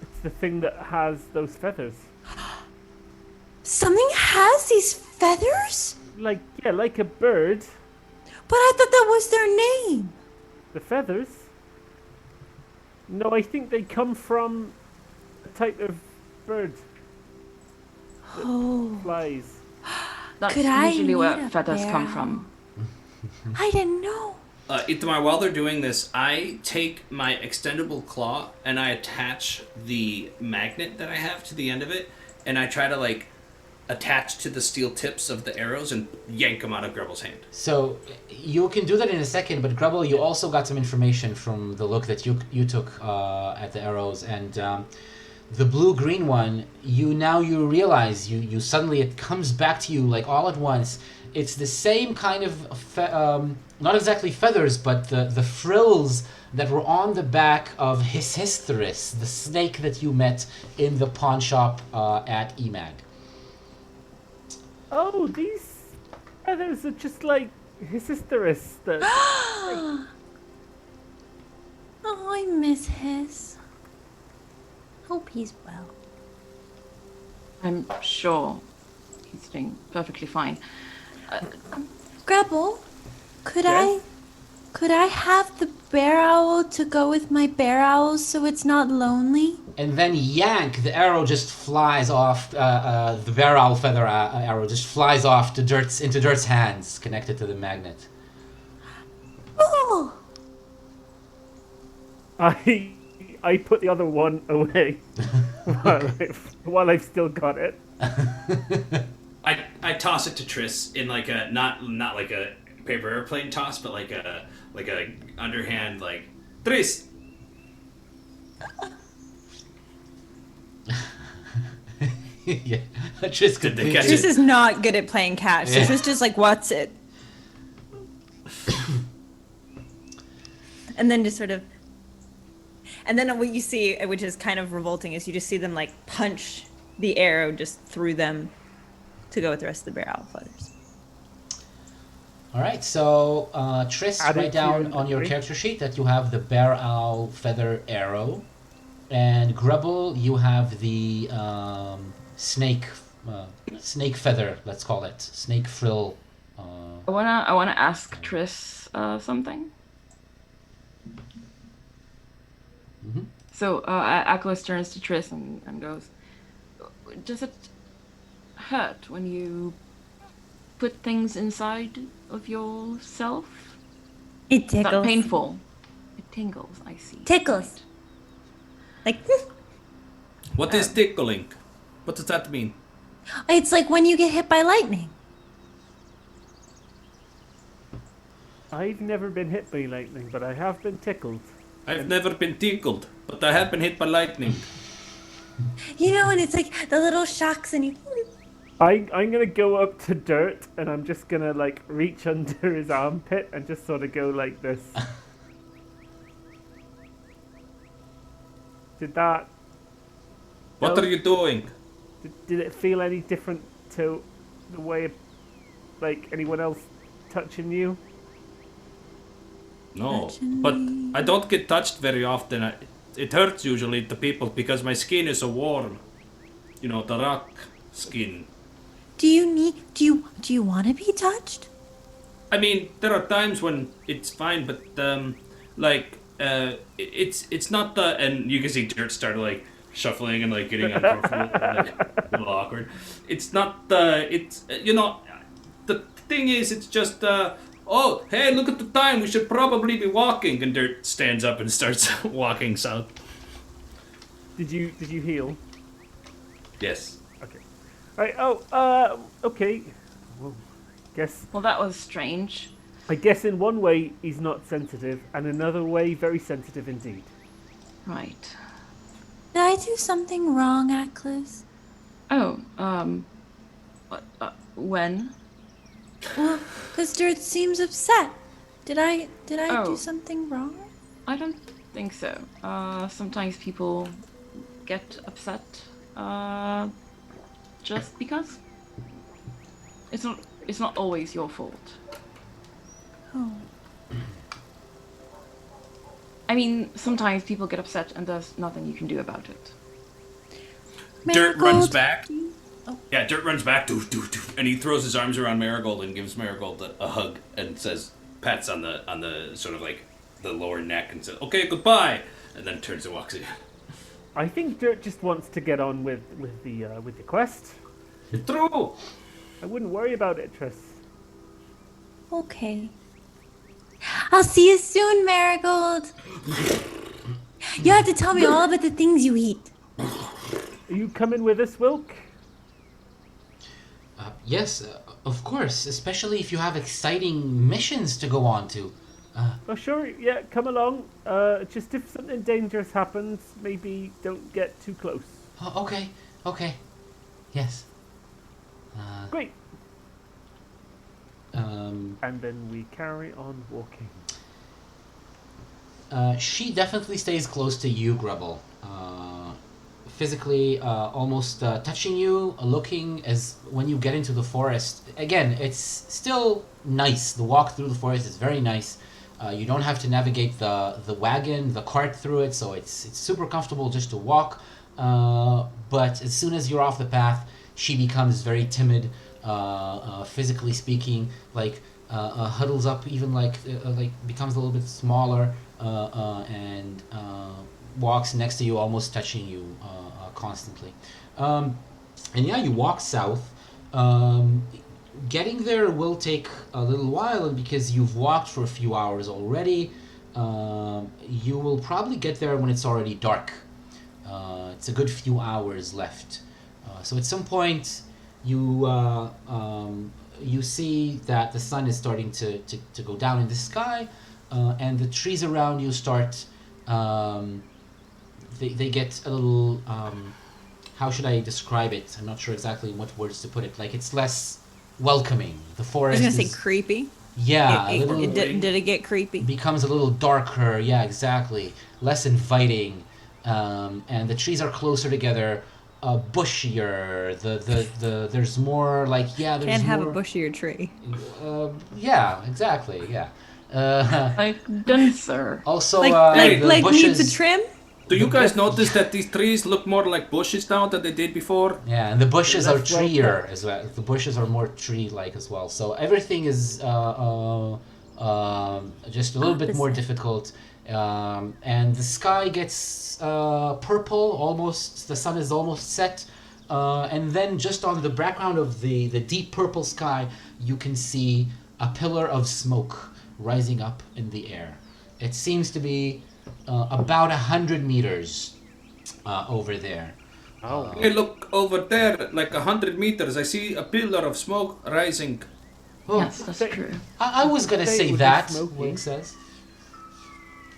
It's the thing that has those feathers. Something has these feathers? Like a bird. But I thought that was their name. The feathers? No, I think they come from a type of bird. Oh, Flies. That's Could I usually meet where a feathers come bear? from. I didn't know. Itamar, while they're doing this, I take my extendable claw and I attach the magnet that I have to the end of it, and I try to attach to the steel tips of the arrows and yank them out of Grubble's hand. So you can do that in a second, but Grubble, you also got some information from the look that you took at the arrows, and the blue-green one. You realize you suddenly it comes back to you like all at once. It's the same kind of not exactly feathers, but the frills that were on the back of Hisisteris, the snake that you met in the pawn shop at Emag. Oh, these feathers are just like Hisisteris. Oh, I miss his. Hope he's well. I'm sure he's doing perfectly fine. Grubble, could Yes? I have the Bearowl to go with my Bearowl so it's not lonely? And then yank, the arrow just flies off. The Bearowl feather arrow just flies off to into Dirt's hands, connected to the magnet. Oh, I put the other one away while I've still got it. I toss it to Triss in like a not like a paper airplane toss, but like a underhand like Triss. Yeah, Triss Did they completely- catch This is not good at playing catch. Yeah. This is just like, what's it? And then just sort of, and then what you see, which is kind of revolting, is you just see them like punch the arrow just through them to go with the rest of the Bearowl feathers. All right, so Triss, Add it write to your down on your inventory. character sheet that you have the Bearowl feather arrow, and Grubble, you have the snake feather. Let's call it snake frill. I wanna ask Triss something. Mhm. So Aklos turns to Triss and goes, "Does it hurt when you put things inside of yourself? it Is that tickles. painful? It tingles. I see. Tickles. Like, What is tickling? What does that mean? it's like when you get hit by lightning. I've never been hit by lightning, but I have been tickled. I've never been tickled, but I have been hit by lightning. You know, and it's like the little shocks and you. I'm gonna go up to Dirt and I'm just gonna like reach under his armpit and just sort of go like this. Did that? What are you doing? Did it feel any different to the way, like anyone else touching you? No, but I don't get touched very often. It hurts usually to people because my skin is so warm. You know, the rock skin. Do you want to be touched? I mean, there are times when it's fine, but it's not the. And you can see Dirt start like shuffling and like getting uncomfortable, and, like, a little awkward. It's not the. It's the thing is, it's just oh, hey, look at the time. We should probably be walking. And Dirt stands up and starts walking south. Did you heal? Yes. Okay. Right. Oh. Okay. Well, Well, that was strange. I guess in one way he's not sensitive, and another way very sensitive indeed. Right. Did I do something wrong, Aklis? Oh. When? Well, because Dirt seems upset. Did I Oh. do something wrong? I don't think so. Sometimes people get upset just because. It's not always your fault. Oh. I mean, sometimes people get upset and there's nothing you can do about it. Dirt runs Marigold? back. Oh. Yeah, Dirt runs back, and he throws his arms around Marigold and gives Marigold a hug and says, pats on the sort of like the lower neck and says, "Okay, goodbye," and then turns and walks in. I think Dirt just wants to get on with the quest. True. I wouldn't worry about it, Triss. Okay. I'll see you soon, Marigold. You have to tell me all about the things you eat. Are you coming with us, Wilk? Yes, of course, especially if you have exciting missions to go on to. Oh, sure. Yeah, come along. Just if something dangerous happens, maybe don't get too close. Oh, okay. Yes. Great. Um, And then we carry on walking. she definitely stays close to you, Grubble. Physically, almost touching you, looking as when you get into the forest. Again, it's still nice. The walk through the forest is very nice. You don't have to navigate the wagon, the cart through it, so it's super comfortable just to walk. but as soon as you're off the path, she becomes very timid, physically speaking, like huddles up, even like becomes a little bit smaller, and walks next to you, almost touching you constantly. And yeah, you walk south. Getting there will take a little while, and because you've walked for a few hours already, you will probably get there when it's already dark. It's a good few hours left. So at some point, you see that the sun is starting to go down in the sky, and the trees around you start. They get a little. How should I describe it? I'm not sure exactly what words to put it. Like, it's less welcoming. The I forest was gonna is, say creepy. yeah, a little, Did it get creepy? becomes a little darker. Yeah, exactly. Less inviting, and the trees are closer together, bushier. The there's more like there's Can't have a more. bushier tree. Yeah, exactly. Yeah. Like denser. Also, Like the like bushes. needs a trim. Do you guys notice that these trees look more like bushes now than they did before? Yeah, and the bushes are Less well treeier kept. as well. The bushes are more tree-like as well. So everything is just a little bit more difficult. And the sky gets purple, almost. The sun is almost set. And then just on the background of the deep purple sky, you can see a pillar of smoke rising up in the air. It seems to be about 100 meters over there. Oh. Hey, look over there, like 100 meters. I see a pillar of smoke rising. Oh, Yes, that's true. I was gonna Say it say would be that, smoking. Wink says.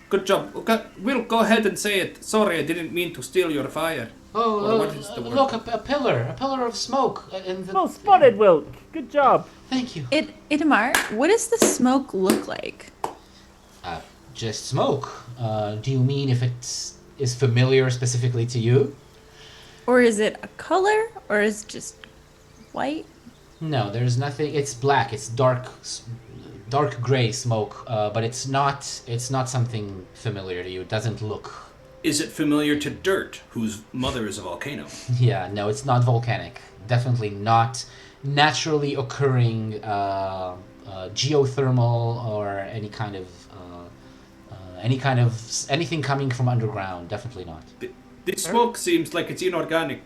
Good job. Okay, we'll go ahead and say it. Sorry, I didn't mean to steal your fire. Oh, Or what is the word? look, a pillar of smoke. In the, Well spotted, Wilk. Good job. Thank you. Itamar, what does the smoke look like? Just smoke. Do you mean if it is familiar specifically to you? Or is it a color? Or is it just white? No, there's nothing. It's black. It's dark gray smoke. But it's not something familiar to you. It doesn't look. Is it familiar to dirt, whose mother is a volcano? Yeah, no, it's not volcanic. Definitely not naturally occurring geothermal or anything coming from underground. Definitely not. This smoke seems like it's inorganic.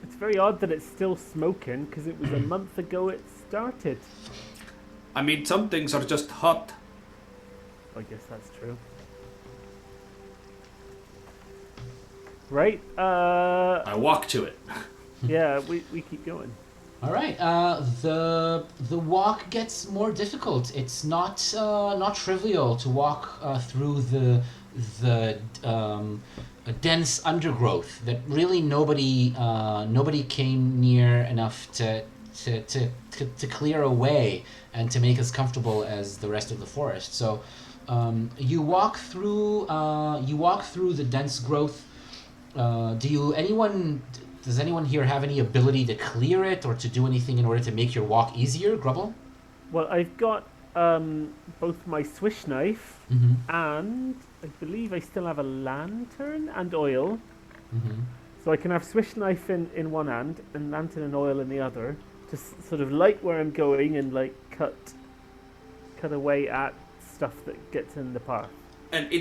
It's very odd that it's still smoking because it was a month ago it started. I mean, some things are just hot. I guess that's true. Right? I walk to it. Yeah, we keep going. All right. The walk gets more difficult. It's not trivial to walk through the dense undergrowth that really nobody came near enough to clear away and to make as comfortable as the rest of the forest. So you walk through the dense growth. Does anyone here have any ability to clear it or to do anything in order to make your walk easier, Grubble? Well, I've got both my swish knife Mm-hmm. and I believe I still have a lantern and oil. Mm-hmm. So I can have swish knife in one hand and lantern and oil in the other to sort of light where I'm going and like cut away at stuff that gets in the path. And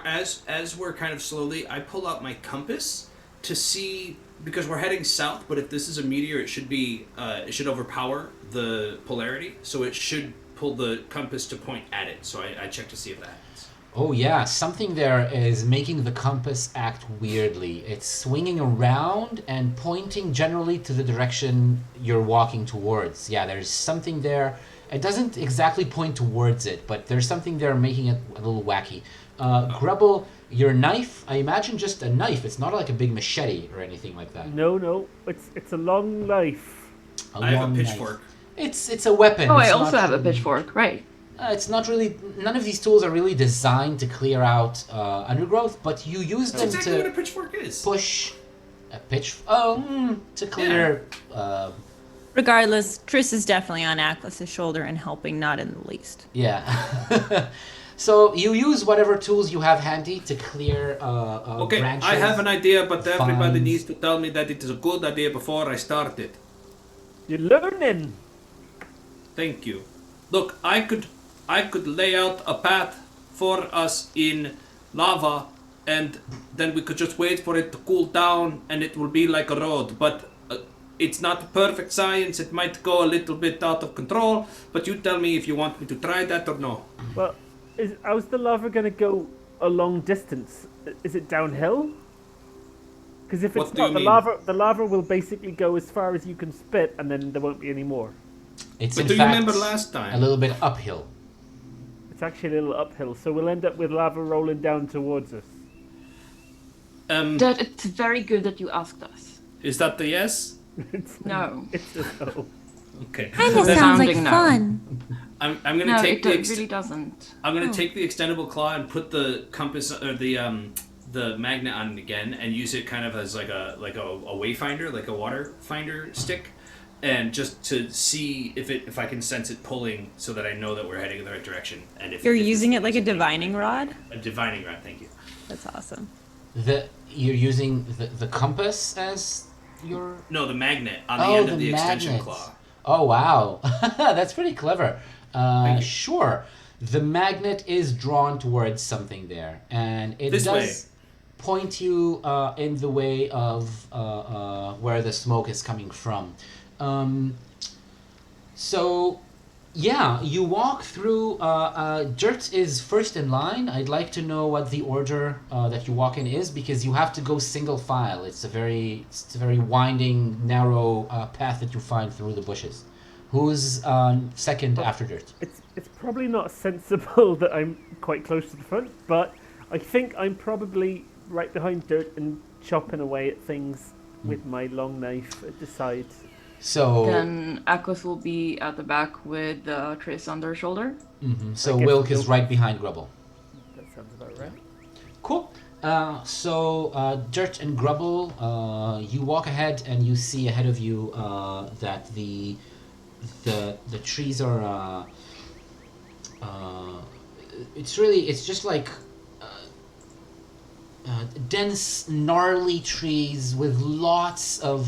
as we're kind of slowly, I pull out my compass to see, because we're heading south, but if this is a meteor, it should overpower the polarity, so it should pull the compass to point at it. So I check to see if that happens. Oh yeah, something there is making the compass act weirdly. It's swinging around and pointing generally to the direction you're walking towards. Yeah, there's something there. It doesn't exactly point towards it, but there's something there making it a little wacky. Grubble, your knife, I imagine just a knife. It's not like a big machete or anything like that. No, it's a long knife. I have long a knife. pitchfork. It's a weapon. Oh, It's I also not have a really- pitchfork, right. It's not really. None of these tools are really designed to clear out undergrowth, but you use That's them exactly what a to pitchfork is. push a pitch. To clear. Regardless, Triss is definitely on Atlas's shoulder and helping, not in the least. Yeah. So you use whatever tools you have handy to clear Okay, branches. I have an idea, but everybody vines. needs to tell me that it is a good idea before I start it. You're learning. Thank you. Look, I could lay out a path for us in lava, and then we could just wait for it to cool down, and it will be like a road. But it's not perfect science. It might go a little bit out of control. But you tell me if you want me to try that or no. Well, how's the lava going to go a long distance? Is it downhill? Because if What it's do you not, mean? the lava will basically go as far as you can spit, and then there won't be any more. It's But in do you fact remember last time? a little bit uphill. It's actually a little uphill, so we'll end up with lava rolling down towards us. That it's very good that you asked us. Is that the yes? No. It's a no. Okay. Kind of Then- sounds like Sounding no. fun. I'm gonna No, take it the really doesn't. I'm gonna take the extendable claw and put the compass or the magnet on it again and use it kind of as like a wayfinder, like a water finder stick, and just to see if I can sense it pulling so that I know that we're heading in the right direction. And if You're if using it's- it like a divining rod? a divining rod. Thank you. That's awesome. You're using the compass as your... No, the magnet on the end of the extension magnet. claw. Oh, wow. That's pretty clever. Thank you. Sure. The magnet is drawn towards something there, and it This does way. point you in the way of where the smoke is coming from. So, yeah, you walk through. Dirt is first in line. I'd like to know what the order that you walk in is, because you have to go single file. It's a very winding, narrow path that you find through the bushes. Who's second after Dirt? It's probably not sensible that I'm quite close to the front, but I think I'm probably right behind Dirt and chopping away at things with my long knife at the side. So, Then Akos will be at the back with Triss on their shoulder. so I guess Wilk is Wilk- right behind Grubble. That sounds about right. Cool. So Dirt and Grubble, you walk ahead and you see ahead of you that the trees are. It's just like dense, gnarly trees with lots of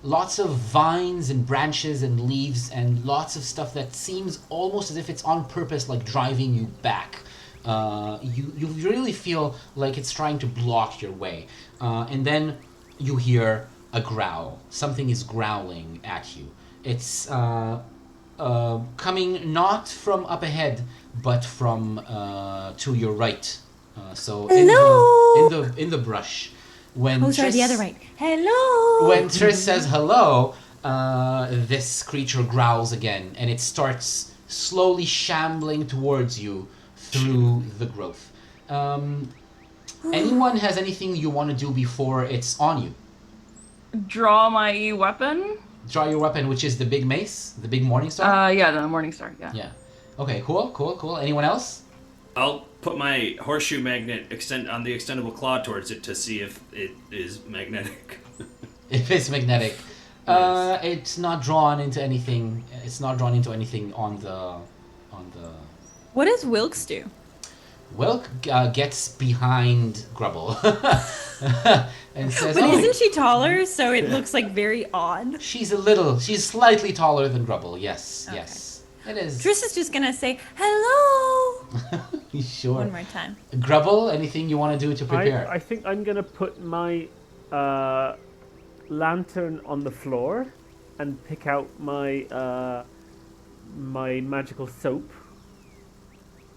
vines and branches and leaves and lots of stuff that seems almost as if it's on purpose, like driving you back. You really feel like it's trying to block your way, and then you hear a growl. Something is growling at you. It's coming not from up ahead, but from to your right. So Hello? in the brush. When Oh, sorry, the Triss- other right. Hello. When Triss says hello, this creature growls again, and it starts slowly shambling towards you through the growth. Anyone has anything you want to do before it's on you? Draw my weapon. Draw your weapon, which is the big mace, the big morning star. Yeah, the Morning Star. Yeah. Yeah. Okay. Cool. Anyone else? I'll put my horseshoe magnet on the extendable claw towards it to see if it is magnetic. If it's magnetic, Yes. it's not drawn into anything. It's not drawn into anything on the. What does Wilkes do? Wilk gets behind Grubble and says, But "Oh, isn't she taller? So it looks like very odd. she's slightly taller than Grubble. Yes, Okay. yes, it is." Triss is just gonna say hello Sure. one more time. Grubble, anything you want to do to prepare? I think I'm gonna put my lantern on the floor and pick out my my magical soap,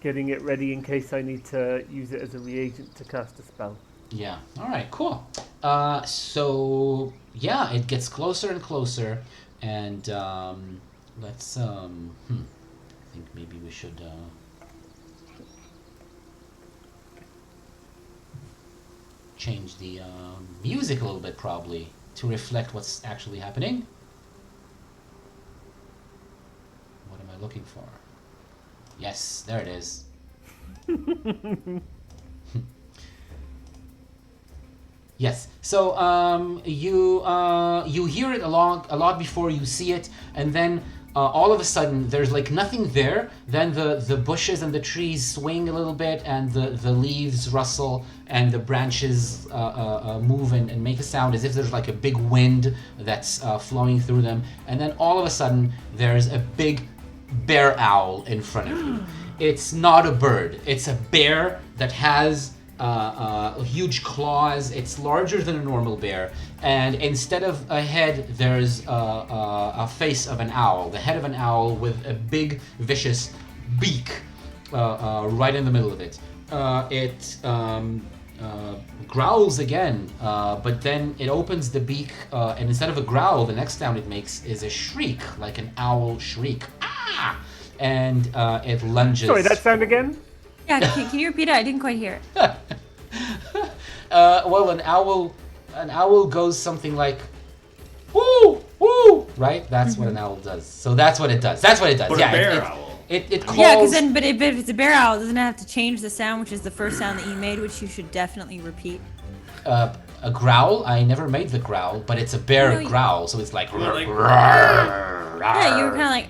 getting it ready in case I need to use it as a reagent to cast a spell. Yeah. All right. Cool. So yeah, it gets closer and closer, and let's. I think maybe we should. Change the music a little bit, probably, to reflect what's actually happening. What am I looking for? Yes, there it is. Yes. So you hear it a lot before you see it, and then all of a sudden there's like nothing there. Then the bushes and the trees swing a little bit, and the leaves rustle, and the branches move and make a sound as if there's like a big wind that's flowing through them. And then all of a sudden there's a big bear owl in front of you. It's not a bird. It's a bear that has huge claws. It's larger than a normal bear, and instead of a head, there's a face of an owl. The head of an owl with a big, vicious beak right in the middle of it. It growls again, but then it opens the beak, and instead of a growl, the next sound it makes is a shriek, like an owl shriek. Ah! And it lunges. Sorry, that sound again? Yeah, can you repeat it? I didn't quite hear it. Well, an owl goes something like, woo, woo, right? That's what an owl does. So that's what it does. That's what it does. But yeah, a bear owl. It calls. Yeah, because then, but if it's a bear owl, doesn't it have to change the sound, which is the first sound that you made, which you should definitely repeat? A growl. I never made the growl, but it's a bear No, you- growl, so it's like. Like- Yeah, you were kind of like.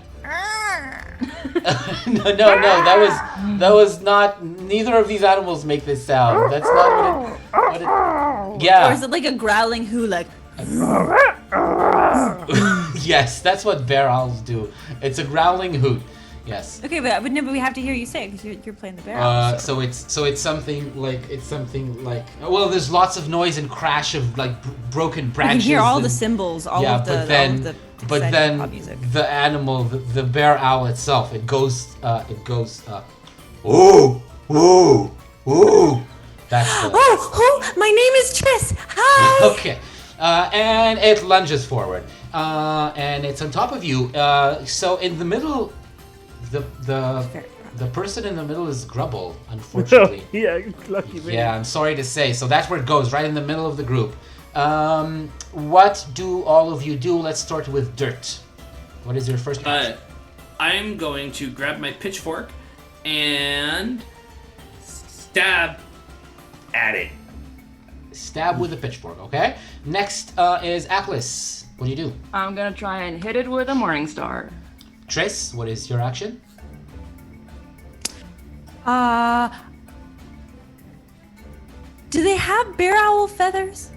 no, that was not. Neither of these animals make this sound. That's not what it. Yeah. Or is it like a growling who, like? Yes, that's what bear owls do. It's a growling hoot. Yes. Okay, but we have to hear you say it because you're playing the bear owl. So it's something like well, there's lots of noise and crash of like broken You can branches. hear all the and- symbols, all yeah, of the, but then all of the but exciting then pop music. the animal, the bear owl itself, it goes ooh ooh ooh. That's the Oh, my name is Triss. Hi. okay. And it lunges forward, and it's on top of you. So in the middle, the person in the middle is Grubble, unfortunately. Yeah, lucky me. Yeah, I'm sorry to say. So that's where it goes, right in the middle of the group. What do all of you do? Let's start with Dirt. What is your first action? I'm going to grab my pitchfork and stab at it. Stab with a pitchfork, okay? Next is Atlas. What do you do? I'm gonna try and hit it with a morning star. Triss, what is your action? Do they have bear owl feathers?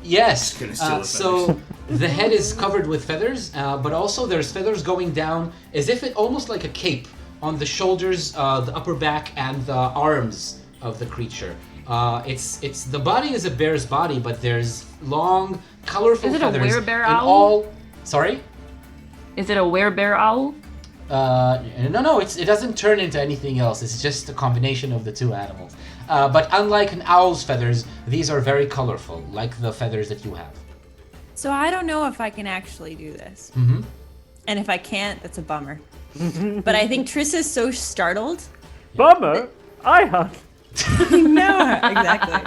Yes. Just gonna steal the So the head is covered with feathers, but also there's feathers going down as if it almost like a cape on the shoulders, the upper back, and the arms of the creature. It's the body is a bear's body, but there's long, colorful Is it a feathers werebear in owl? all. Sorry. Is it a werebear owl? No, it doesn't turn into anything else. It's just a combination of the two animals. But unlike an owl's feathers, these are very colorful, like the feathers that you have. So I don't know if I can actually do this. Mm-hmm. And if I can't, that's a bummer. But I think Triss is so startled. Bummer. I had. No, exactly.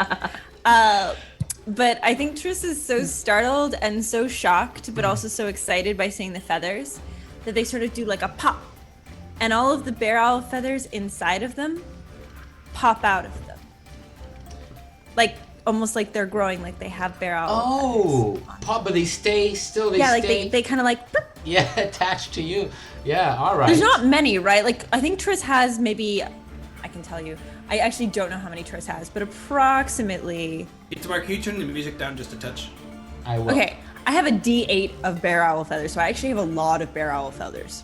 But I think Triss is so startled and so shocked, but also so excited by seeing the feathers that they sort of do like a pop. And all of the bear owl feathers inside of them pop out of them. Like, almost like they're growing, like they have bear owl feathers. Pop, but they stay still. They Yeah, like stay. they kind of like... boop. Yeah, attached to you. Yeah, all right. There's not many, right? Like, I think Triss has maybe... I can tell you. I actually don't know how many Triss has, but approximately... Mark, can you turn the music down just a touch? I will. Okay, I have a D8 of bear owl feathers, so I actually have a lot of bear owl feathers.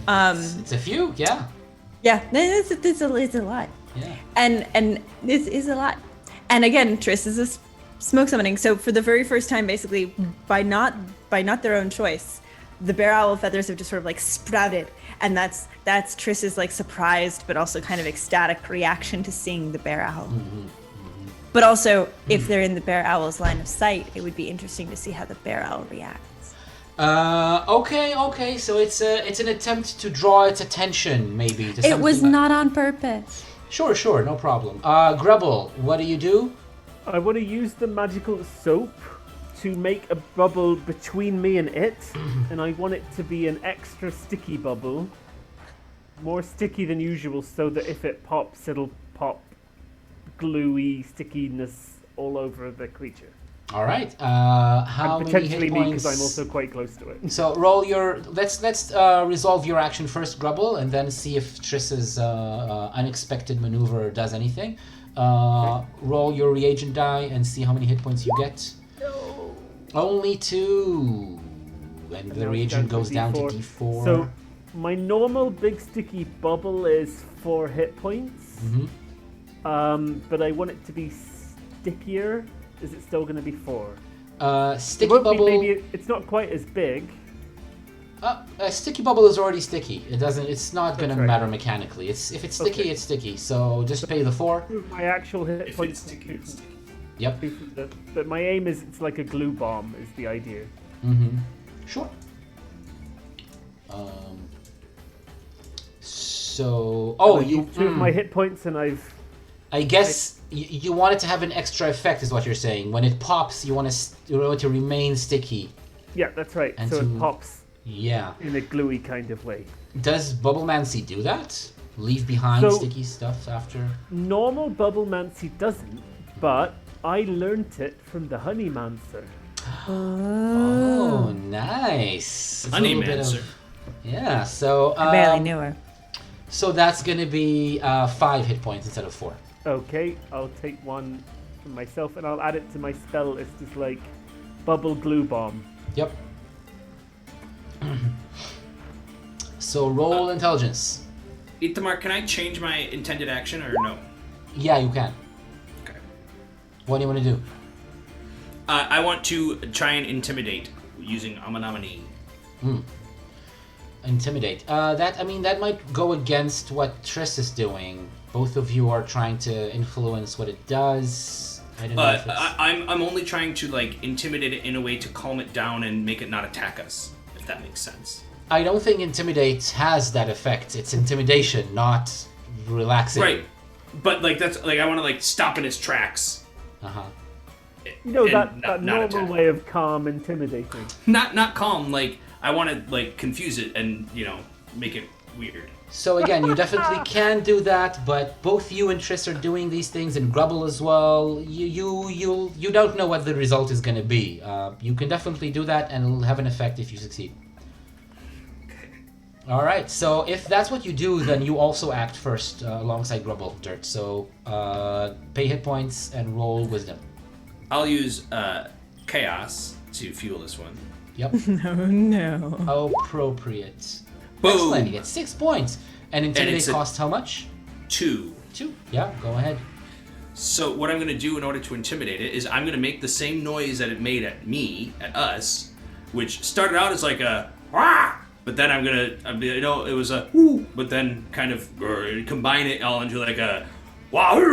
It's a few, yeah. Yeah, it's a lot. Yeah. And this is a lot. And again, Triss is a smoke summoning, so for the very first time, basically, by not their own choice, the bear owl feathers have just sort of like sprouted, and that's Triss's like surprised but also kind of ecstatic reaction to seeing the bear owl. But also, if they're in the bear owl's line of sight, it would be interesting to see how the bear owl reacts. Okay. So it's an attempt to draw its attention, maybe. To It was something- not on purpose. Sure, no problem. Grubble, what do you do? I want to use the magical soap to make a bubble between me and it, and I want it to be an extra sticky bubble. More sticky than usual, so that if it pops, it'll pop gluey stickiness all over the creature. All right. How And many potentially hit me, points? because I'm also quite close to it. So roll your. Let's resolve your action first, Grubble, and then see if Triss's unexpected maneuver does anything. Roll your reagent die and see how many hit points you get. No. Only 2, and the now it's reagent down goes to down to D4. D4. So my normal big sticky bubble is 4 hit points. But I want it to be stickier. Is it still going to be 4? Sticky It won't bubble. be, maybe it's not quite as big. Sticky bubble is already sticky. It doesn't. It's not going to right. matter mechanically. If it's sticky, Okay. it's sticky. So just pay the 4. My actual hit If points. it's sticky, it's sticky. Yep. But my aim is it's like a glue bomb. Is the idea? Sure. So. Oh, And I you. used 2 of my hit points, and I've. I guess you want it to have an extra effect, is what you're saying. When it pops, you want it to remain sticky. Yeah, that's right. And so to- it pops Yeah. in a gluey kind of way. Does Bubblemancy do that? Leave behind So- sticky stuff after? Normal Bubblemancy doesn't, but I learnt it from the Honeymancer. Oh, nice. It's a little bit Honeymancer. of- Yeah, so... I barely knew her. So that's going to be 5 hit points instead of 4. Okay, I'll take 1 from myself, and I'll add it to my spell list as like Bubble Glue Bomb. Yep. So roll intelligence. Itamar, can I change my intended action or no? Yeah, you can. Okay. What do you want to do? I want to try and intimidate using Amanamani. Intimidate. That might go against what Triss is doing. Both of you are trying to influence what it does. I don't know if it's... I'm only trying to like intimidate it in a way to calm it down and make it not attack us, if that makes sense. I don't think intimidate has that effect. It's intimidation, not relaxing. Right. But like that's like I want to like stop in its tracks. Uh-huh. You know, and that not normal attack. way of calm intimidating. Not calm. Like I want to like confuse it and make it weird. So again, you definitely can do that, but both you and Triss are doing these things, and Grubble as well. You don't know what the result is going to be. You can definitely do that, and it'll have an effect if you succeed. All right. So if that's what you do, then you also act first alongside Grubble, Dirt. So pay hit points and roll wisdom. I'll use chaos to fuel this one. Yep. No. Appropriate. Boom. Excellent. You get 6 points. And intimidate it's a- costs how much? 2. 2. Yeah. Go ahead. So what I'm going to do in order to intimidate it is I'm going to make the same noise that it made at me, at us, which started out as like a wah, but then I'm going to, it was a whoo, but then kind of combine it all into like a wah, and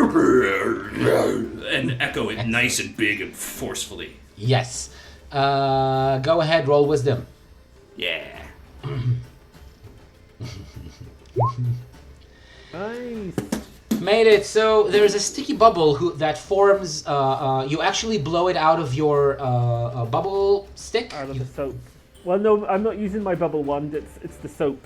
echo it nice and big and forcefully. Yes. Go ahead. Roll wisdom. Yeah. Nice. Made it. So there's a sticky bubble that forms. You actually blow it out of your bubble stick. Out of the soap. Well, no, I'm not using my bubble wand. It's the soap.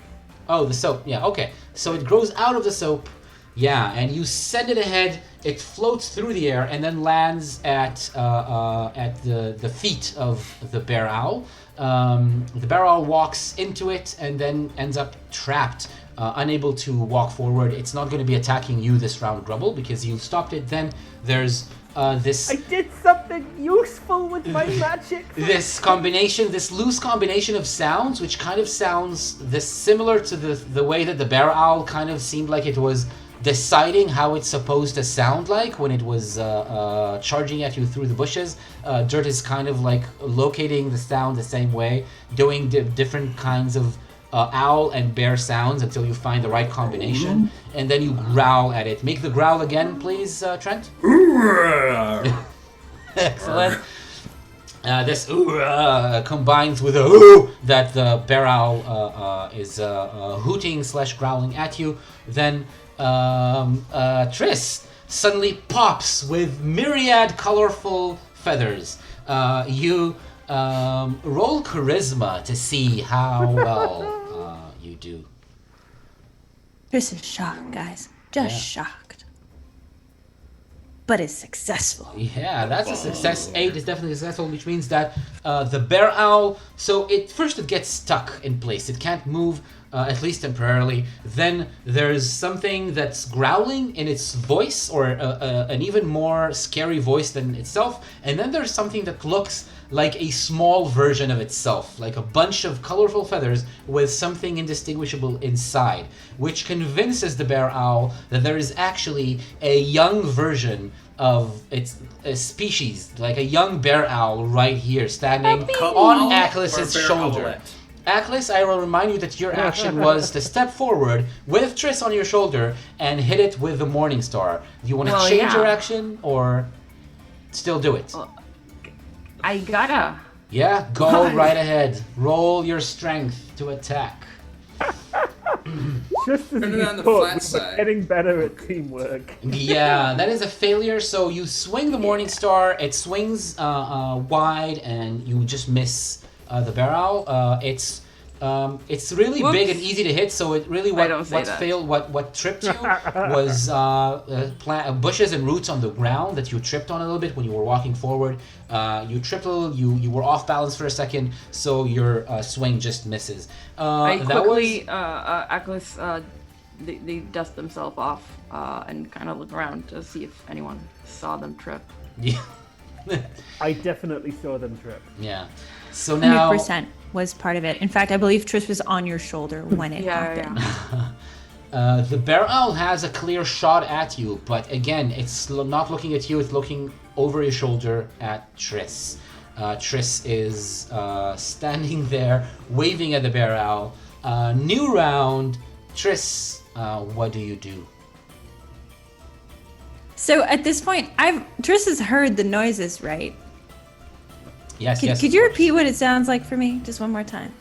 Oh, the soap. Yeah. Okay. So it grows out of the soap. Yeah, and you send it ahead. It floats through the air and then lands at the feet of the Bearowl. The Bearowl walks into it and then ends up trapped, unable to walk forward. It's not going to be attacking you this round, Grubble, because you stopped it. Then there's this... I did something useful with my magic. This loose combination of sounds, which kind of sounds similar to the way that the Bearowl kind of seemed like it was deciding how it's supposed to sound like when it was charging at you through the bushes. Dirt is kind of like locating the sound the same way, doing different kinds of owl and bear sounds until you find the right combination, and then you growl at it. Make the growl again, please, Trent. Excellent. This combines with a ooh that the Bearowl is hooting / growling at you. Then Triss suddenly pops with myriad colorful feathers. You roll charisma to see how well you do. Chris is shocked, guys. Just Yeah. shocked. but is successful. Yeah, that's a success. 8 is definitely successful, which means that the Bearowl, so it gets stuck in place. It can't move, at least temporarily. Then there's something that's growling in its voice, or an even more scary voice than itself. And then there's something that looks like a small version of itself, like a bunch of colorful feathers with something indistinguishable inside, which convinces the Bearowl that there is actually a young version of its species, like a young Bearowl right here, standing on Aklis's shoulder. Aklis, I will remind you that your action was to step forward with Triss on your shoulder and hit it with the Morning Star. Do you want to change your action, or still do it? I gotta. Yeah, go right ahead. Roll your strength to attack. Just as Put it we on the thought, flat we were side. getting better at teamwork. Yeah, that is a failure. So you swing the Morning Star. It swings wide, and you just miss the Bearowl. It's really big and easy to hit. So it really what tripped you was bushes and roots on the ground that you tripped on a little bit when you were walking forward. You tripped a little. You were off balance for a second, so your swing just misses. I quickly, Aklis, they dust themselves off and kind of look around to see if anyone saw them trip. Yeah. I definitely saw them trip. Yeah. So now 100% was part of it. In fact, I believe Trish was on your shoulder when it happened. the Bearowl has a clear shot at you, but again, it's not looking at you. It's looking over your shoulder at Triss. Triss is standing there, waving at the Bearowl. New round. Triss, what do you do? So at this point, Trish has heard the noises, right? Yes, Could you repeat what it sounds like for me, just one more time?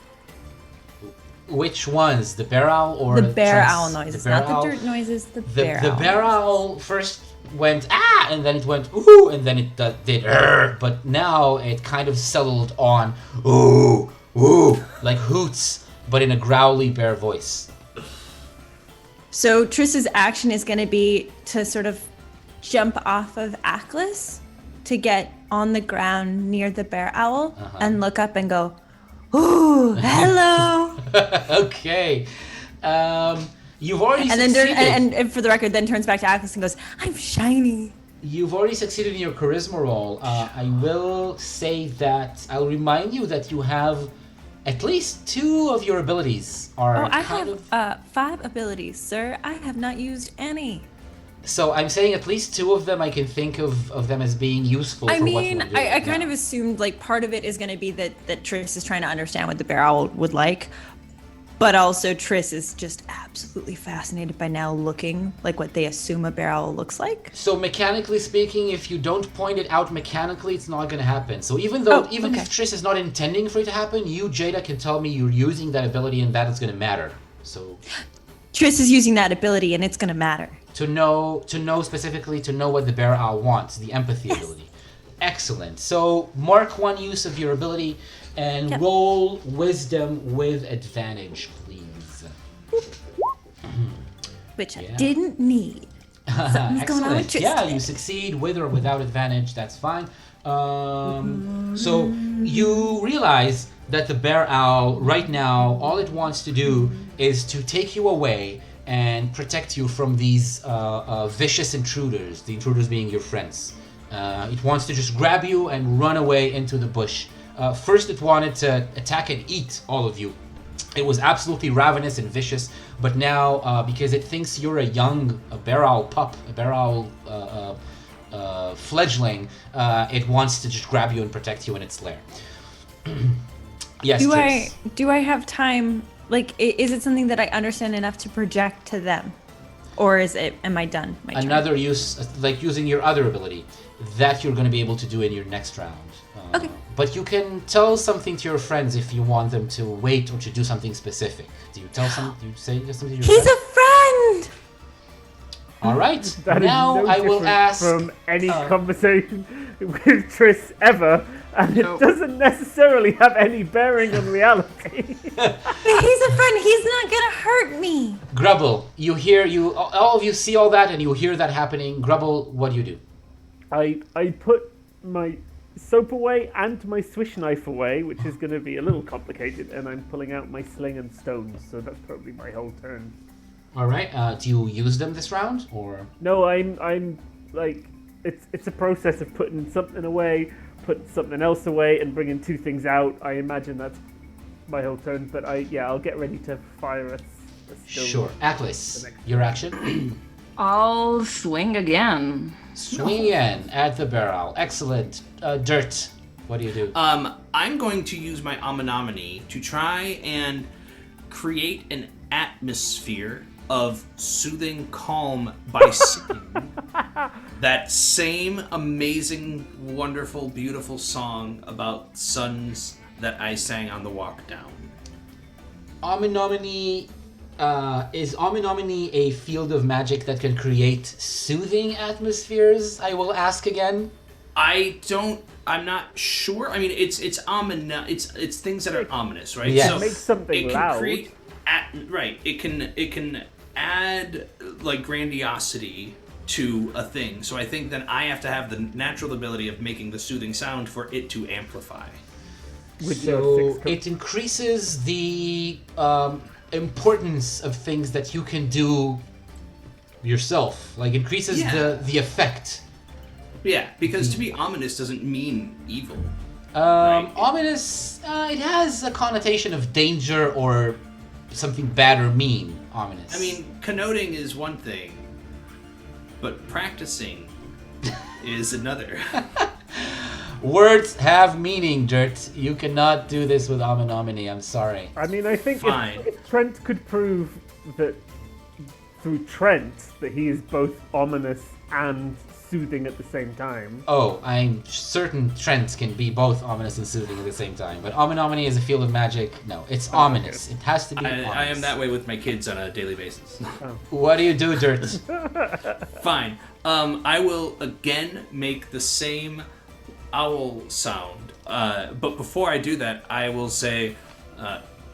Which ones? The Bearowl or the Bearowl noises, the not the Bearowl? dirt noises. The The Bearowl. Bearowl first went and then it went ooh, and then it did but now it kind of settled on ooh, like hoots, but in a growly bear voice. So Triss's action is going to be to sort of jump off of Aklis to get on the ground near the Bearowl and look up and go, "Ooh, hello!" Okay, you've already and then succeeded. and for the record, then turns back to Aklis and goes, "I'm shiny." You've already succeeded in your charisma roll. I will say that I'll remind you that you have at least 2 of your abilities are I kind have of 5 abilities, sir. I have not used any. So I'm saying at least 2 of them I can think of them as being useful I for mean, what you do. I kind of assumed like part of it is going to be that Triss is trying to understand what the Bearowl would like, but also Triss is just absolutely fascinated by now looking like what they assume a Bearowl looks like. So mechanically speaking, if you don't point it out mechanically, it's not going to happen. So even though if Triss is not intending for it to happen, you, Jada, can tell me you're using that ability and that is going to matter. So Triss is using that ability and it's going to matter. To know specifically, to know what the Bearowl wants, the empathy ability. Excellent. So mark 1 use of your ability and roll wisdom with advantage, please. Which I didn't need. Something's going on with Triss. Yeah, you succeed with or without advantage. That's fine. So you realize that the Bearowl right now, all it wants to do is to take you away and protect you from these vicious intruders, the intruders being your friends. It wants to just grab you and run away into the bush. First it wanted to attack and eat all of you. It was absolutely ravenous and vicious, but now because it thinks you're a young Bearowl pup, a Bearowl fledgling, it wants to just grab you and protect you in its lair. Yes, Do I have time? Like, is it something that I understand enough to project to them? Or am I done? My turn? Another use, like using your other ability, that you're going to be able to do in your next round. Okay. But you can tell something to your friends if you want them to wait or to do something specific. Do you say something to your friends? He's a friend! All right. That is now no I will different ask from any conversation with Triss ever, and it doesn't necessarily have any bearing on reality. He's a friend. He's not gonna hurt me. Grubble. All of you see all that and you hear that happening. Grubble, what do you do? I put my soap away and my swish knife away, which is going to be a little complicated, and I'm pulling out my sling and stones, so that's probably my whole turn. All right. Do you use them this round, or? No, I'm like, it's a process of putting something away, putting something else away, and bringing two things out. I imagine that's my whole turn, but I'll get ready to fire a stone. Sure. Atlas, your action. I'll swing again. Swing in at the barrel. Excellent. Dirt, what do you do? I'm going to use my Amenominee to try and create an atmosphere of soothing calm by singing that same amazing, wonderful, beautiful song about suns that I sang on the walk down. Amenominee, is Amenominee a field of magic that can create soothing atmospheres? I will ask again. I'm not sure. I mean, it's things that are ominous, right? Yes. So Make something it can loud. create right. It can add like grandiosity to a thing. So I think that I have to have the natural ability of making the soothing sound for it to amplify. With your So six it increases the importance of things that you can do yourself. Like increases Yeah. the effect. Yeah, because to be ominous doesn't mean evil. Right. Ominous, it has a connotation of danger or something bad or mean. Ominous. I mean, connoting is one thing, but practicing is another. Words have meaning, Dirt. You cannot do this with Amenominee. I'm sorry. I mean, I think Fine. if Trent could prove that through Trent that he is both ominous and soothing at the same time. Oh, I'm certain Trent can be both ominous and soothing at the same time. But Amenominee is a field of magic. No, it's ominous. It has to be ominous. I am that way with my kids on a daily basis. What do you do, Dirt? Fine. I will again make the same owl sound. But before I do that, I will say,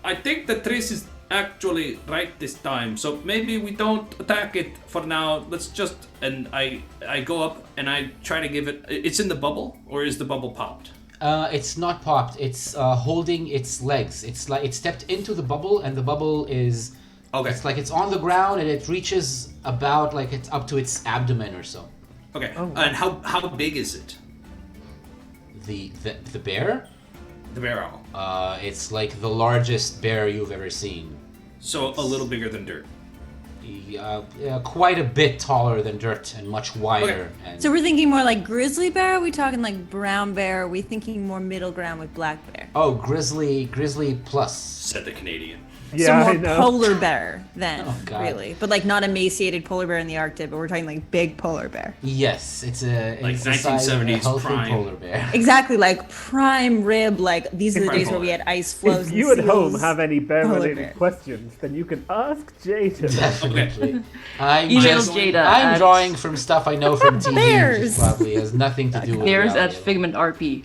I think the Triss is actually right this time, so maybe we don't attack it for now. Let's just... And I go up and I try to give it... It's in the bubble, or is the bubble popped? It's not popped. It's holding its legs. It's like it stepped into the bubble, and the bubble is... Okay. It's like it's on the ground, and it reaches about like it's up to its abdomen or so. Okay. And how big is it? The bear? The Bearowl. It's like the largest bear you've ever seen. So a little bigger than Dirt. Quite a bit taller than Dirt and much wider. Okay. And So we're thinking more like grizzly bear? Are we talking like brown bear? Are we thinking more middle ground with black bear? oh, grizzly plus. Said the Canadian. Yeah, So I more know. polar bear then, Oh, God. really. But like not emaciated polar bear in the Arctic, but we're talking like big polar bear. Yes, it's Like the size of a 1970s healthy prime. polar bear. Exactly, like prime rib, like these are the Prime days where polar. we had ice floes If and you at home seals. have any Polar bear-related bear. questions, then you can ask Jada. Definitely. I'm Email just Jada I'm at- drawing from stuff I know from TV, which Bears. probably has nothing to do with There's at reality. Figment RP.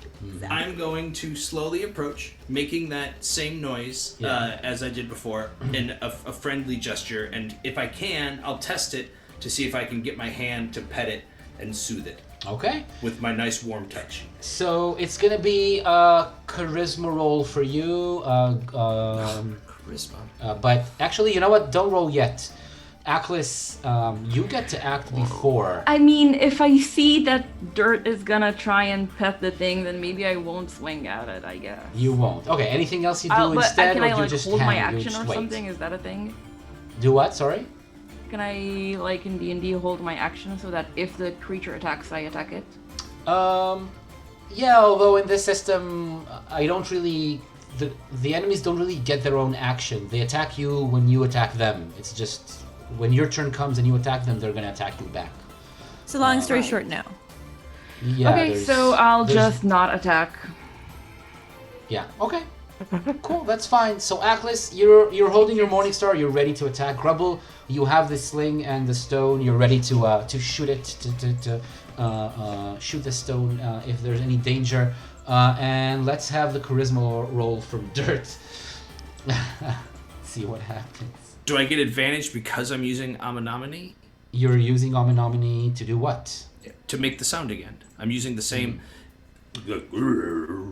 I'm going to slowly approach, making that same noise as I did before, in a friendly gesture. And if I can, I'll test it to see if I can get my hand to pet it and soothe it Okay. with my nice warm touch. So it's gonna be a charisma roll for you. Charisma. But actually, you know what? Don't roll yet. Aklis, you get to act before. I mean, if I see that Dirt is gonna try and pet the thing, then maybe I won't swing at it, I guess. You won't. Okay. Anything else you do But instead, can or I you like just hold my hang, you action just or wait? something? Is that a thing? Do what? Sorry. Can I, like in D&D, hold my action so that if the creature attacks, I attack it? Yeah. Although in this system, I don't really. The enemies don't really get their own action. They attack you when you attack them. It's just when your turn comes and you attack them, they're gonna attack you back. So long story short, no. Yeah. Okay, there's- so I'll there's- just not attack. Yeah. Okay. Cool. That's fine. So Aklis, you're holding your Morning Star. You're ready to attack. Grubble, you have the sling and the stone. You're ready to shoot it to shoot the stone if there's any danger. And let's have the charisma roll from Dirt. See what happens. Do I get advantage because I'm using Amenominee? You're using Amenominee to do what? to make the sound again. I'm using the same.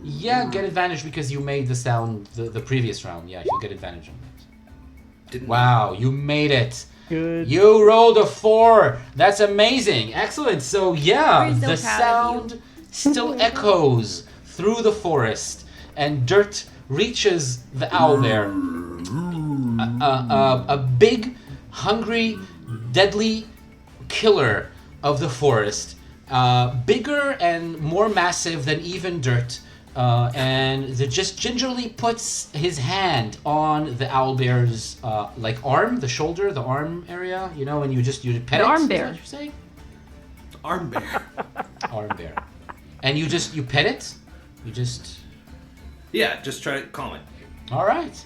Yeah, get advantage because you made the sound the previous round. Yeah, you'll get advantage on that. Didn't Wow, you made it. Good. You rolled a 4. That's amazing. Excellent. So yeah, We're so the proud of sound still echoes through the forest, and Dirt reaches the owlbear. A big, hungry, deadly killer of the forest. Bigger and more massive than even Dirt. And just gingerly puts his hand on the owlbear's arm, the shoulder, the arm area. You know, when you pet it. arm Is bear. that what you're saying? Arm bear. Arm bear. And you pet it. You just. Yeah, just try to calm it. All right.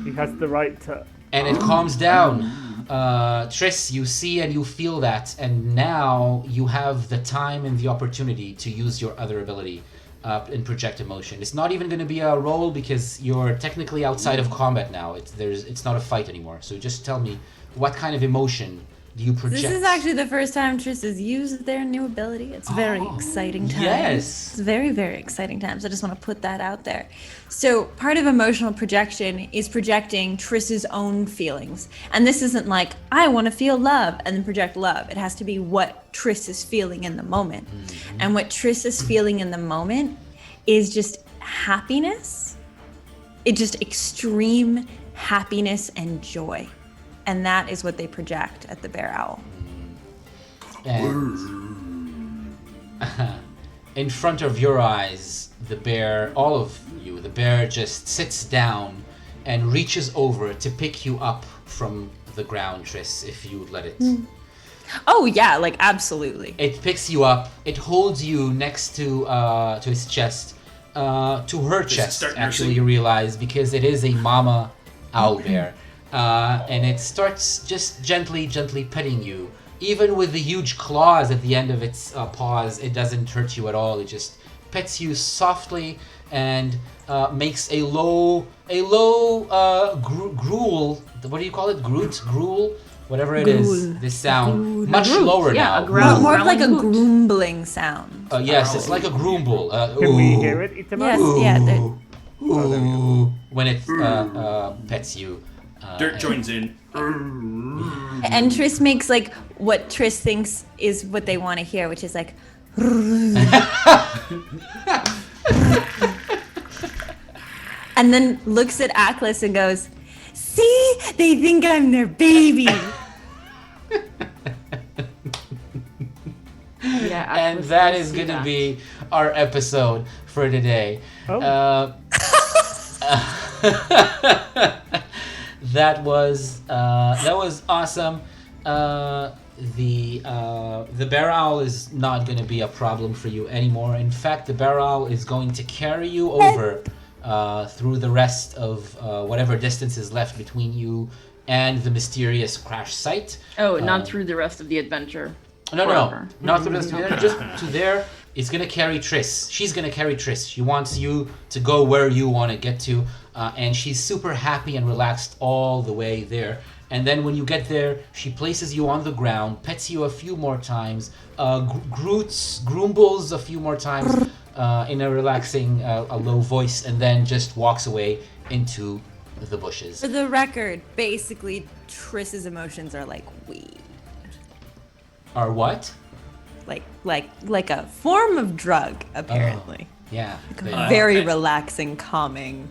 He has the right to. And it calms down. Triss, you see and you feel that, and now you have the time and the opportunity to use your other ability and project emotion. It's not even going to be a roll because you're technically outside of combat now. It's not a fight anymore. So just tell me, what kind of emotion do you project? This is actually the first time Triss has used their new ability. It's very exciting times. yes. It's very, very exciting times. I just want to put that out there. So part of emotional projection is projecting Triss's own feelings. And this isn't like, I want to feel love and then project love. It has to be what Triss is feeling in the moment. And what Triss is feeling in the moment is just happiness. It's just extreme happiness and joy. And that is what they project at the Bearowl. And in front of your eyes, the bear, all of you, the bear just sits down and reaches over to pick you up from the ground, Triss, if you let it. Oh yeah, like absolutely. It picks you up. It holds you next to its chest, to her chest. start Actually, nursing? you realize because it is a mama owl bear, and it starts just gently petting you. Even with the huge claws at the end of its paws, it doesn't hurt you at all. It just pets you softly and makes a low gruel. What do you call it? Gruel. Whatever it is, this sound much lower Yeah, now. a growl. More of like a growling hoot. grumbling sound. Yes, it's like a grumble. Can we hear it, Itama? Yes, yeah. Ooh, when it pets you. Dirt joins in. And Triss makes like what Triss thinks is what they want to hear, which is like. And then looks at Atlas and goes, "See, they think I'm their baby." Yeah, And Atlas that does is see going to that. be our episode for today. Oh. That was awesome. The Bearowl is not going to be a problem for you anymore. In fact, the Bearowl is going to carry you over through the rest of whatever distance is left between you and the mysterious crash site. Oh, not through the rest of the adventure. No, Forever. not through the rest of the just to there. It's gonna carry Triss. She's gonna carry Triss. She wants you to go where you want to get to, and she's super happy and relaxed all the way there. And then when you get there, she places you on the ground, pets you a few more times, grumbles a few more times in a relaxing, a low voice, and then just walks away into the bushes. For the record, basically, Triss's emotions are like weed. Or what? Like a form of drug, apparently. Yeah. Very relaxing, calming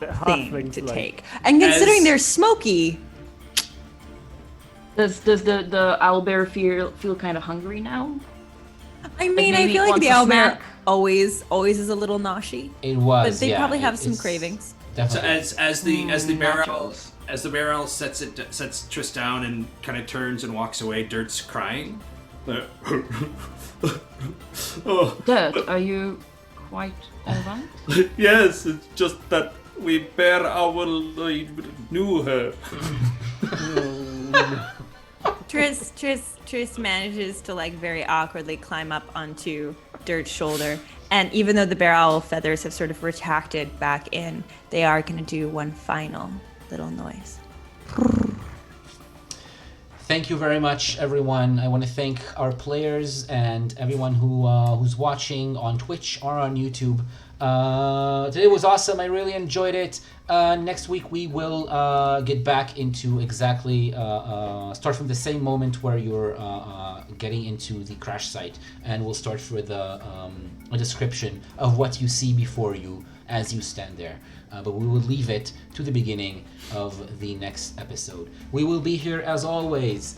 thing Halflings to like. take. And considering As- they're smoky, Does the owlbear feel kind of hungry now? I mean, I maybe feel like wants the a owlbear snack. always is a little noshy, It was. but they yeah, probably have it- some it's cravings. So Definitely. as the barrel nachos. as the barrel sets Triss down and kind of turns and walks away, Dirt's crying. Oh, Dirt, are you quite alright? yes, it's just that we bear our knew her. Triss manages to like very awkwardly climb up onto Dirt's shoulder, and even though the bear owl feathers have sort of retracted back in, they are going to do one final little noise. Thank you very much, everyone. I want to thank our players and everyone who's watching on Twitch or on YouTube. Today was awesome. I really enjoyed it. Next week we will get back into exactly start from the same moment where you're getting into the crash site, and we'll start with a description of what you see before you as you stand there. But we will leave it to the beginning of the next episode. We will be here as always,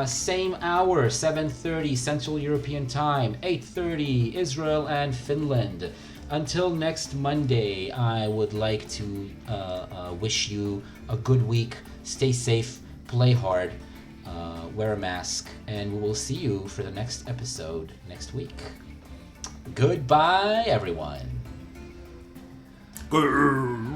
same hour, 7:30 Central European Time, 8:30 Israel and Finland. Until next Monday, I would like to wish you a good week. Stay safe, play hard, wear a mask, and we will see you for the next episode next week. Goodbye, everyone. Grrr.